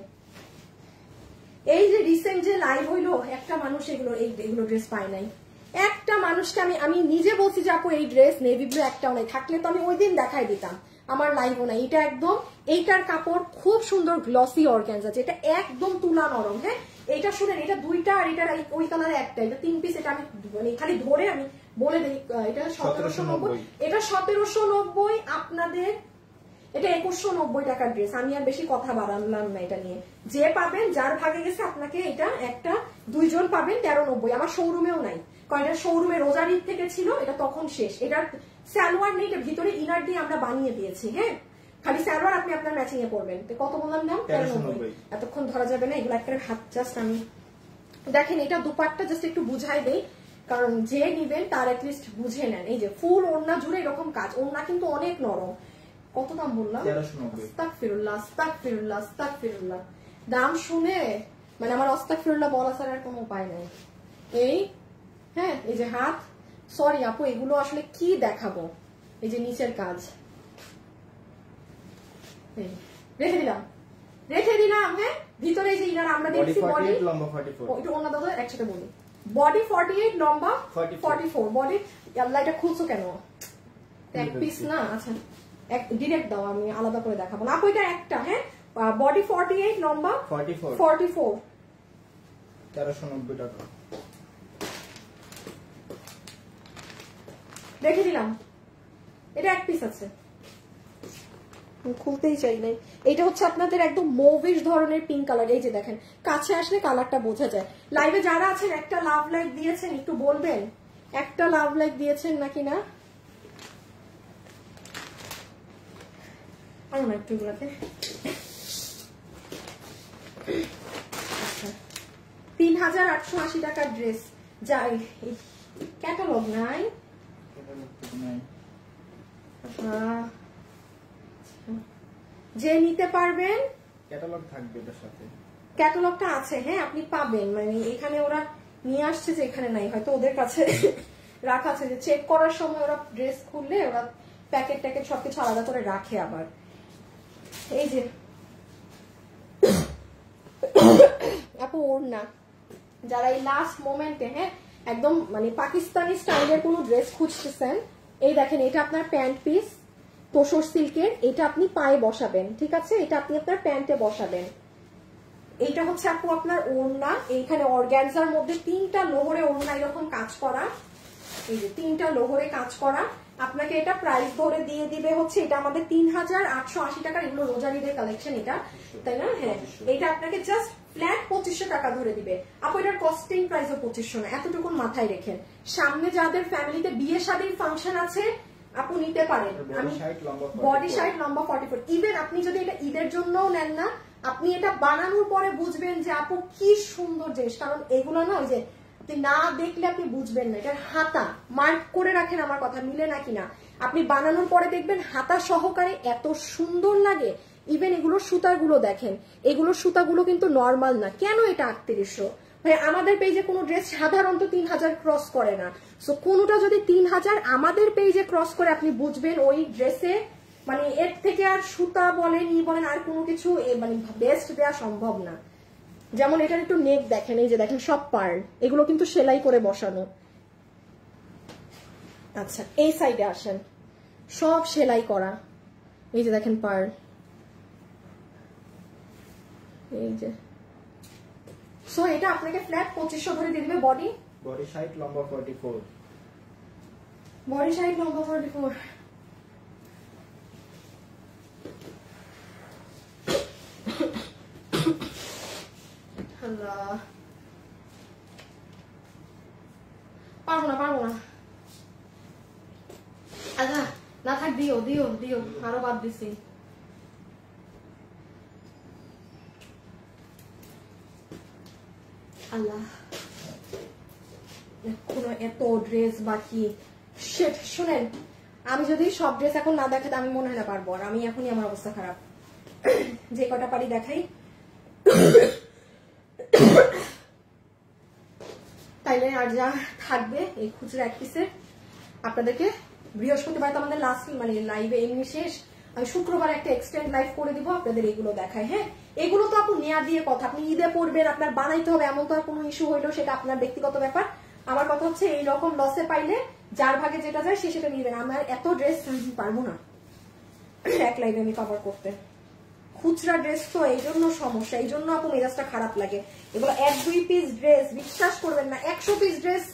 [SPEAKER 1] এই যে রিসেন্ট যে লাইভ হইলো একটা মানুষ এগুলো ড্রেস পায় নাই, একটা মানুষকে আমি নিজে বলছি যে আপু এই ড্রেস নেভি ব্লু একটাও নাই, থাকলে তো আমি ওই দিন দেখাই দিতাম, আমার লাইভও নাই। এটা একদম এইটার কাপড় খুব সুন্দর গ্লসি অর্গানজা, যেটা একদম তুলা নরম, হ্যাঁ। এইটা শুনেন এটা দুইটা আর এটা ওই কালারে একটা, এটা 3 পিস, এটা আমি মানে খালি ধরে আমি বলে দিই, এটা 1790, এটা 1790 আপনাদের, এটা 2190 টাকার ড্রেস। আমি আর বেশি কথা বাড়ালাম না এটা নিয়ে, যে পাবেন যার ভাগে গেছে আপনাকে এটা একটা 2 জন পাবেন 1390, আমার শোরুমেও নাই, কারণ এটা শোরুমে রোজার ঈদ থেকে ছিল, এটা তখন শেষ। এটার সালোয়ার নেই, এটা ভিতরে ইনার দিয়ে আমরা বানিয়ে দিয়েছি, হ্যাঁ খালি সালোয়ার আপনি আপনার ম্যাচিং এ পরবেন। কত বললাম নাম 1390, এতক্ষণ ধরা যাবে না এগুলো একটা হাত। জাস্ট আমি দেখেন এটা দুপাট্টা জাস্ট একটু বুঝাই দেই, কারণ যে নিবেন তার অ্যাটলিস্ট বুঝে নেন। এই যে ফুল ওড়না জুড়ে এরকম কাজ, ওড়না কিন্তু অনেক নরম। কত দাম বললাম? 1390। আস্তাগফিরুল্লাহ, দাম শুনে মানে আমার আস্তাগফিরুল্লাহ বলা ছাড়া আর কোনো উপায় নাই। এই হ্যাঁ এই যে হাত, সরি আপু এগুলো আসলে কি দেখাবো, এই যে নিচের কাজ রেখে দিলাম, হ্যাঁ ভিতরে এই যে ইনার আমরা দেখছি বডি
[SPEAKER 2] লম্বা 44,
[SPEAKER 1] একটু অন্য দাদা একসাথে বলি, বডি 48 লম্বা 44, বডি আল্লাহ এটা খুলছো কেন, এক পিস না, আচ্ছা এক ডিরেক্ট দাও, আমি আলাদা করে দেখাবো না আপু, এটা একটা, হ্যাঁ বডি 48 লম্বা 44
[SPEAKER 2] 1390 টাকা
[SPEAKER 1] রেখে দিলাম। এটা এক পিস আছে, খুলতেই চাই নাই। এটা হচ্ছে আপনাদের একদম মুভিশ ধরনের পিঙ্ক কালার, এই যে দেখেন কাছে আসলে কালারটা বোঝা যায়। লাইভে যারা আছেন একটা লাভ লাইক দিয়েছেন একটু বলবেন, একটা লাভ লাইক দিয়েছেন নাকি না, আর না একটু গুলাতে 3880 টাকার ড্রেস, যাই ক্যাটালগ নাই, যে নিতে পারবেন
[SPEAKER 2] ক্যাটালগ থাকবে এর সাথে,
[SPEAKER 1] ক্যাটালগটা আছে, হ্যাঁ আপনি পাবেন, মানে এখানে ওরা নিয়ে আসছে যে এখানে নাই, হয়তো ওদের কাছে রাখা আছে, যে চেক করার সময় ওরা ড্রেস খুললে ওরা প্যাকেট ট্যাকেট সবকিছু আলাদা করে রাখে। আবার এই যে আপু ওড়না, যারা এই লাস্ট মোমেন্টে হ্যাঁ একদম মানে পাকিস্তানি স্টাইলের কোনো ড্রেস খুঁজতেছেন, এই দেখেন এটা আপনার প্যান্ট পিস, তোসর সিল্কের, এটা আপনি পায়ে বসাবেন, ঠিক আছে? এটা আপনি আপনার প্যান্টে বসাবেন। এইটা হচ্ছে আপু আপনার ওড়না, এইখানে অর্গানজার মধ্যে 3টা লোহরে ওড়না এরকম কাজ করা, এই যে 3টা লোহরে কাজ করা। আপনাকে এটা প্রাইস ধরে দিয়ে দিবে হচ্ছে, এটা আমাদের 3880 টাকার, এগুলো রোজারিদের কালেকশন এটা, তাই না? হ্যাঁ, এটা আপনাকে জাস্ট ফ্ল্যাট 2500 টাকা ধরে দিবে আপু। এটার কস্টিং প্রাইসও 2500 না, এতটুকু মাথায় রেখেন। সামনে যাদের ফ্যামিলিতে বিয়ে শাদীর ফাংশন আছে আপু নিতে পারেন। আমি বডি সাইড লম্বা 44, ইভেন আপনি যদি এটা ঈদের জন্যও নেন না, আপনি এটা বানানোর পরে বুঝবেন যে আপু কি সুন্দর জিনিস। কারণ এগুলো না, ওই যে না দেখলে আপনি বুঝবেন না। এটার হাতা মার্ক করে রাখেন, আমার কথা মিলে না কিনা। আপনি বানানোর পরে দেখবেন হাতা সহকারে এত সুন্দর লাগে। ইভেন এগুলোর সুতাগুলো দেখেন, এগুলোর সুতাগুলো কিন্তু নর্মাল না। কেন এটা 3800? ভাই আমাদের পেজে কোনো ড্রেস সাধারণত 3000 ক্রস করে না। সো কোনোটা যদি 3000 আমাদের পেজে ক্রস করে, আপনি বুঝবেন ওই ড্রেসে মানে এর থেকে আর সুতা বলেন ই বলেন আর কোনো কিছু মানে বেস্ট দেওয়া সম্ভব না। যেমন এটার একটু নেক দেখেন, এই যে দেখেন সব পার্ল, এগুলো কিন্তু সেলাই করে বসানো। আচ্ছা এই সাইডে আসেন, সব সেলাই করা, এই যে দেখেন পার্ল, এই যে। সো এটা আপনাকে ফ্ল্যাট 2500 ধরে দিয়ে দিবে। বডি
[SPEAKER 2] সাইড লম্বা 44,
[SPEAKER 1] বডি সাইড লম্বা 44। পারবো না আচ্ছা না থাক, দিও আরো বাদ দিছি। আল্লাহ কোনো এত ড্রেস বাকি। শুনেন, আমি যদি সব ড্রেস এখন না দেখাতে আমি মনে হয় না পারবো, আর আমি এখনই আমার অবস্থা খারাপ। যে কটা পারি দেখাই। তাইলে আর যা থাকবে এই খুচরা এক পিসের আপনাদেরকে বৃহস্পতিবার তো আমাদের লাস্ট মানে লাইভে এমনি শেষ, আমি শুক্রবার একটা এক্সটেন্ড লাইভ করে দিব, আপনাদের এগুলো দেখায়। হ্যাঁ, এগুলো তো আপনি নেয়া দিয়ে কথা, আপনি ঈদে পড়বেন, আপনার বানাইতে হবে এমন তো আর কোনো ইস্যু হইলো, সেটা আপনার ব্যক্তিগত ব্যাপার। আমার কথা হচ্ছে এইরকম লসে পাইলে যার ভাগে যেটা যায় সে সেটা নিবেন। আমার এত ড্রেস পারবো না এক লাইভে আমি কভার করতে। খুচরা ড্রেস তো এই জন্য সমস্যা, এই জন্য আপু মেজাজটা খারাপ লাগে। এগুলো 1-2 পিস ড্রেস বিশ্বাস করবেন না, 100 পিস ড্রেস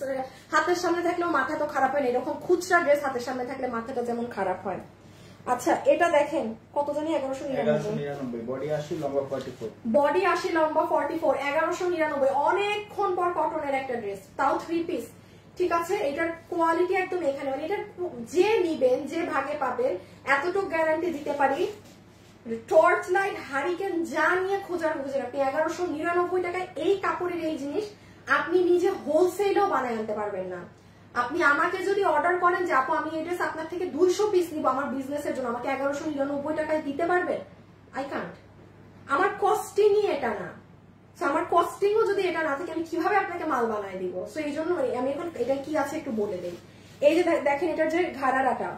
[SPEAKER 1] হাতের সামনে থাকলেও মাথা তো খারাপ হয় না, এরকম খুচরা ড্রেস হাতের সামনে থাকলে মাথাটা যেমন খারাপ হয়। আচ্ছা এটা দেখেন কত জানি 1199,
[SPEAKER 2] বডি 80 লম্বা 44,
[SPEAKER 1] বডি 80 লম্বা 44, 1199। অনেকক্ষণ পর কটনের একটা ড্রেস, তাও 3 পিস, ঠিক আছে? এটার কোয়ালিটি একদম এখানে, মানে এটা যে নিবেন যে ভাগে পাবেন এতটুকু গ্যারান্টি দিতে পারি। টর্চ লাইট হারিকেন যা নিয়ে খোঁজার খুঁজেন আপনি 1199 টাকায় এই কাপড়ের এই জিনিস আপনি নিজে হোলসেলও বানায় আনতে পারবেন না। আপনি আমাকে যদি অর্ডার করেন যে আপু আমি এই ড্রেস আপনার থেকে 200 পিস নিব আমার বিজনেসের জন্য, আমাকে 1199 টাকায় দিতে পারবেন? I can't. আমার কস্টিংই এটা না। আমার কস্টিংও যদি এটা না থাকে আমি কিভাবে আপনাকে মাল বানায় দিব? সো এই জন্য আমি এখন এটা কি আছে একটু বলে দেই। এই যে দেখেন এটার যে ঘাড়াটা,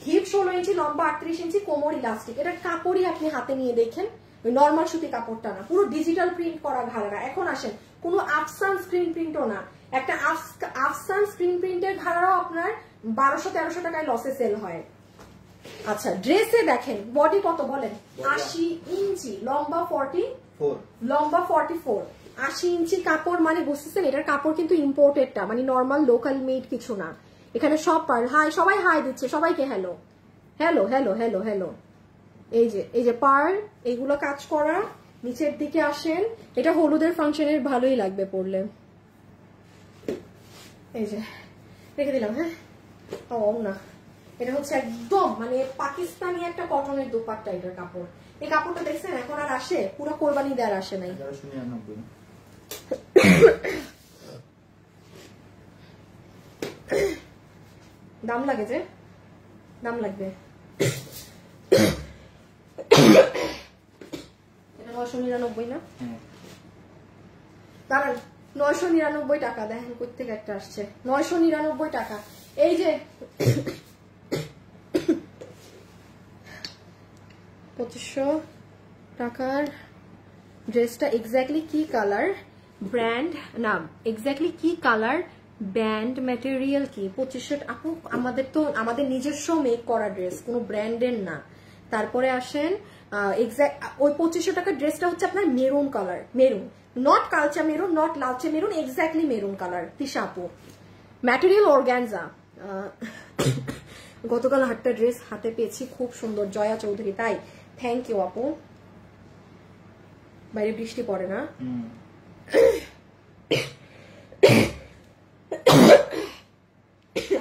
[SPEAKER 1] হিপ 16 ইঞ্চি, লম্বা 38 ইঞ্চি, কোমর ইলাস্টিক। এটার কাপড়ই আপনি হাতে নিয়ে দেখেন, নর্মাল সুতি কাপড়টা না, পুরো ডিজিটাল প্রিন্ট করা ঘাড়া। এখন আসেন, কোনো আফসান স্ক্রিন প্রিন্টও না, একটা আফসান স্ক্রিন প্রিন্টের ঘাড়াও আপনার 1200-1300 টাকায় লসে সেল হয়। আচ্ছা ড্রেসে দেখেন বডি কত বলেন? 80 ইঞ্চি, লম্বা 44, লম্বা 44, 80 ইঞ্চি কাপড়, মানে বুঝতেছেন এটার কাপড় কিন্তু ইম্পোর্টেডটা, মানে নর্মাল লোকাল মেড কিছু না। এখানে সব পার্ল। হাই, সবাই হাই দিচ্ছে, সবাইকে hello hello hello hello hello. এই যে পার্ল, এইগুলো কাজ করা। নিচের দিকে আসেন, এটা হলুদের ফাংশনের ভালোই লাগবে পরলে। এই যে রেখে দিলাম। হ্যাঁ ও না, এটা হচ্ছে একদম মানে পাকিস্তানি একটা কটনের দুপাট্টা এটার কাপড়। এই কাপড়টা দেখছেন এখন আর আসে? পুরো কোরবানি দেওয়ার আসে নাই।
[SPEAKER 2] 1199
[SPEAKER 1] দাম লাগে যে, দাম লাগবে। এটা 999 না? দাঁড়ান, 999 টাকা দেখেন কোথেকে একটা আসছে, 999 টাকা। এই যে 2500 টাকার ড্রেসটা এক্স্যাক্টলি কি কালার, ব্র্যান্ড নাম, এক্স্যাক্টলি কি কালার, ব্যান্ড ম্যাটেরিয়াল কি 2500 আপু, আমাদের নিজস্ব মেক করা ড্রেস, কোনো ব্র্যান্ডের না। তারপরে আসেন এক্সাক্ট ওই 2500 টাকার ড্রেসটা হচ্ছে আপনার মেরুন কালার, মেরুন, নট কালচা মেরুন, নট লালচে maroon, exactly maroon colour. Tisha আপু, ম্যাটেরিয়াল অর্গানজা। গতকাল একটা ড্রেস হাতে পেয়েছি, খুব সুন্দর, জয়া চৌধুরী। তাই, থ্যাংক ইউ আপু। বাইরে বৃষ্টি পড়ে না?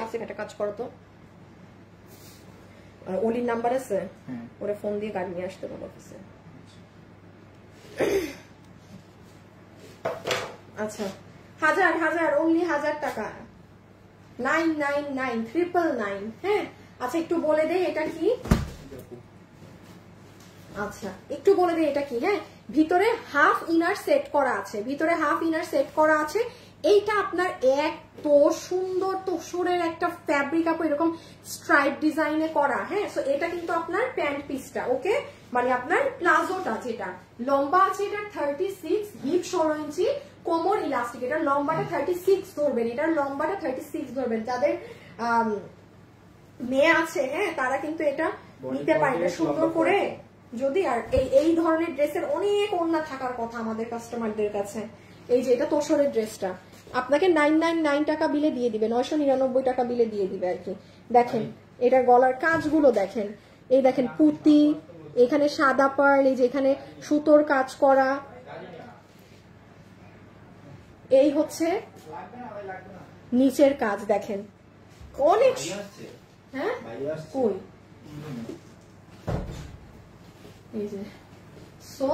[SPEAKER 1] আসে একটা কাজ করো তো, অলির নাম্বার আছে, ওরে ফোন দিয়ে গাড়ি নিয়ে আসতে বলো অফিসে। আচ্ছা, 1000 অনলি 1000 টাকা, 999 999। হ্যাঁ আচ্ছা, একটু বলে দেই এটা কি। আচ্ছা একটু বলে দেই এটা কি। হ্যাঁ, ভিতরে হাফ ইনার সেট করা আছে, ভিতরে হাফ ইনার সেট করা আছে। এইটা আপনার এত সুন্দর তোষরের একটা ফ্যাব্রিক আপু, এরকম স্ট্রাইপ ডিজাইনে করা। হ্যাঁ, সো এটা কিন্তু আপনার প্যান্ট পিসটা, ওকে, মানে আপনার প্লাজোটা যেটা লম্বা আছে এটা 36, হিপ 16 ইঞ্চি, কোমর ইলাস্টিক। এটার লম্বাটা 36 ধরবেন, এটার লম্বাটা 36 ধরবেন। যাদের মেয়ে আছে হ্যাঁ, তারা কিন্তু এটা নিতে পারে, এটা সুন্দর করে। যদি আর এই ধরনের ড্রেসের অনেক ওড়না থাকার কথা আমাদের কাস্টমারদের কাছে। এই যে এটা তোষরের ড্রেসটা আপনাকে 999 টাকা বিলে দিয়ে দিবে, 999 টাকা বিলে দিয়ে দিবে আর কি। দেখেন এটা গলার কাজগুলো দেখেন, এই দেখেন পুঁতি, এখানে সাদা পার্ল, এই যে এখানে সুতোর কাজ করা, এই হচ্ছে নিচের কাজ দেখেন অনেক। হ্যাঁ কই এই যে, সো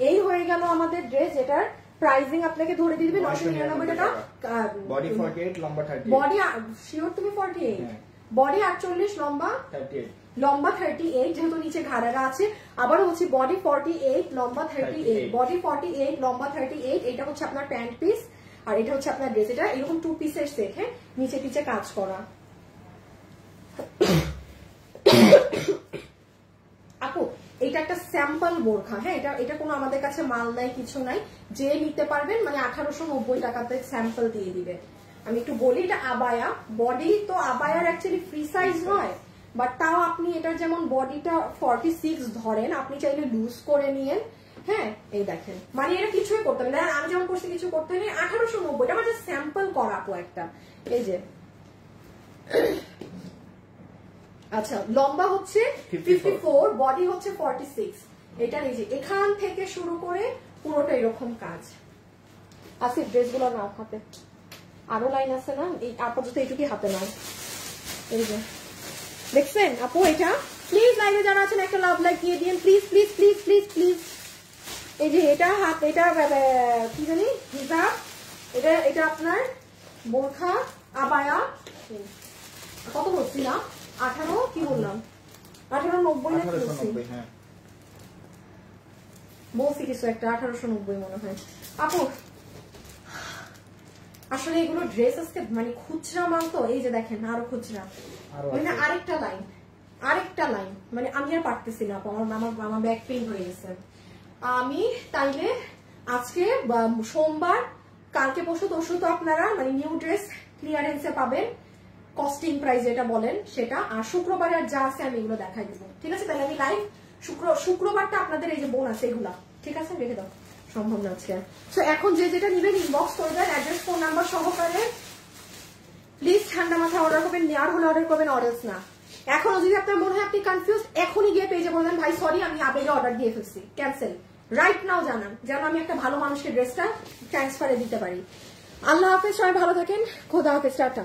[SPEAKER 1] এই হয়ে গেল আমাদের ড্রেস। এটার প্রাইসিং আপনাকে ধরে দিয়ে দিবে 999 টাকা।
[SPEAKER 2] বডি 48, লম্বা 38।
[SPEAKER 1] বডি শিওর তুমি 48? বডি 48, লম্বা
[SPEAKER 2] 38,
[SPEAKER 1] লম্বা 38, যেহেতু নিচে ঘাড়ারা আছে। আবার হচ্ছে বডি 48, লম্বা 38, বডি 48, লম্বা 38। এটা হচ্ছে আপনার প্যান্ট পিস, আর এটা হচ্ছে আপনার ড্রেস। এটা এরকম 2 পিসের সেট। হ্যাঁ, নিচে নিচে কাজ করা। আপু এটা একটা স্যাম্পল বোরখা। হ্যাঁ, এটা কোনো আমাদের কাছে মাল নাই, কিছু নাই, যে নিতে পারবেন মানে 1890 টাকাতে স্যাম্পল দিয়ে দিবে। আমি একটু বলি, এটা আবায়া বডি, তো আবায়ার অ্যাকচুয়ালি ফ্রি সাইজ হয়, বাট তাও আপনি এটার যেমন বডিটা 46 ধরেন, আপনি চাইলে লুজ করে নিয়েন। হ্যাঁ, এই দেখেন, মানে এটা কিছুই করতে হবে না, আমি যেমন করছি কিছু করতে নেই। 1890 টাকা মানে স্যাম্পল করা আপু একটা। এই যে আচ্ছা, লম্বা হচ্ছে 54, বডি হচ্ছে 46। এটা এই যে এখান থেকে শুরু করে পুরোটা এরকম কাজ আছে। ড্রেসগুলো নাও হাতে, আরো লাইন আছে না, এই আপাতত এইটুকুই হাতে নাও। এই যে দেখছেন আপু, এটা প্লিজ লাইভে যারা আছেন একটা লাভ লাইক দিয়ে দিন please please please please please. এই যে এটা হাত, এটা কি জানি হিজাব, এটা আপনার বোরখা আবায়া। কত বলছি না, 18 কি বললাম, 1890 না বলছি কিছু একটা, 1890 মনে হয় আপু। আসলে এগুলো ড্রেস আজকে মানে খুচরা মাল তো। এই যে দেখেন আরো খুচরা, মানে আরেকটা লাইন, মানে আমি আর পারতেছি না, আমার ব্যাক পেইন হয়ে গেছে। আমি তাইলে আজকে সোমবার, কালকে পরশু তরশু তো আপনারা মানে নিউ ড্রেস ক্লিয়ারেন্সে পাবেন, কস্টিং প্রাইস যেটা বলেন সেটা। আর শুক্রবারে আর যা আছে আমি এগুলো দেখাই দিব, ঠিক আছে? তাহলে আমি লাইভ শুক্রবারটা আপনাদের এই যে বোন আছে এগুলা, ঠিক আছে? রেখে দাও, সম্ভব না আজকে। সো এখন যে যেটা নিবেন ইনবক্স করবেন, অ্যাড্রেস ফোন নাম্বার সহকারে। প্লিজ ঠান্ডা মাথায় অর্ডার করবেন, নেওয়ার হলে অর্ডার করবেন, অর্ডার্স না। এখনো যদি আপনার মনে হয় আপনি কনফিউজ, এখনই গিয়ে পেজে বলবেন ভাই সরি আমি আবেগে অর্ডার দিয়ে ফেলছি, ক্যান্সেল রাইট নাও জানান, যেন আমি একটা ভালো মানুষকে ড্রেসটা ট্রান্সফারে দিতে পারি। আল্লাহ হাফেজ, সবাই ভালো থাকেন, খোদা হাফেজ, টাটা।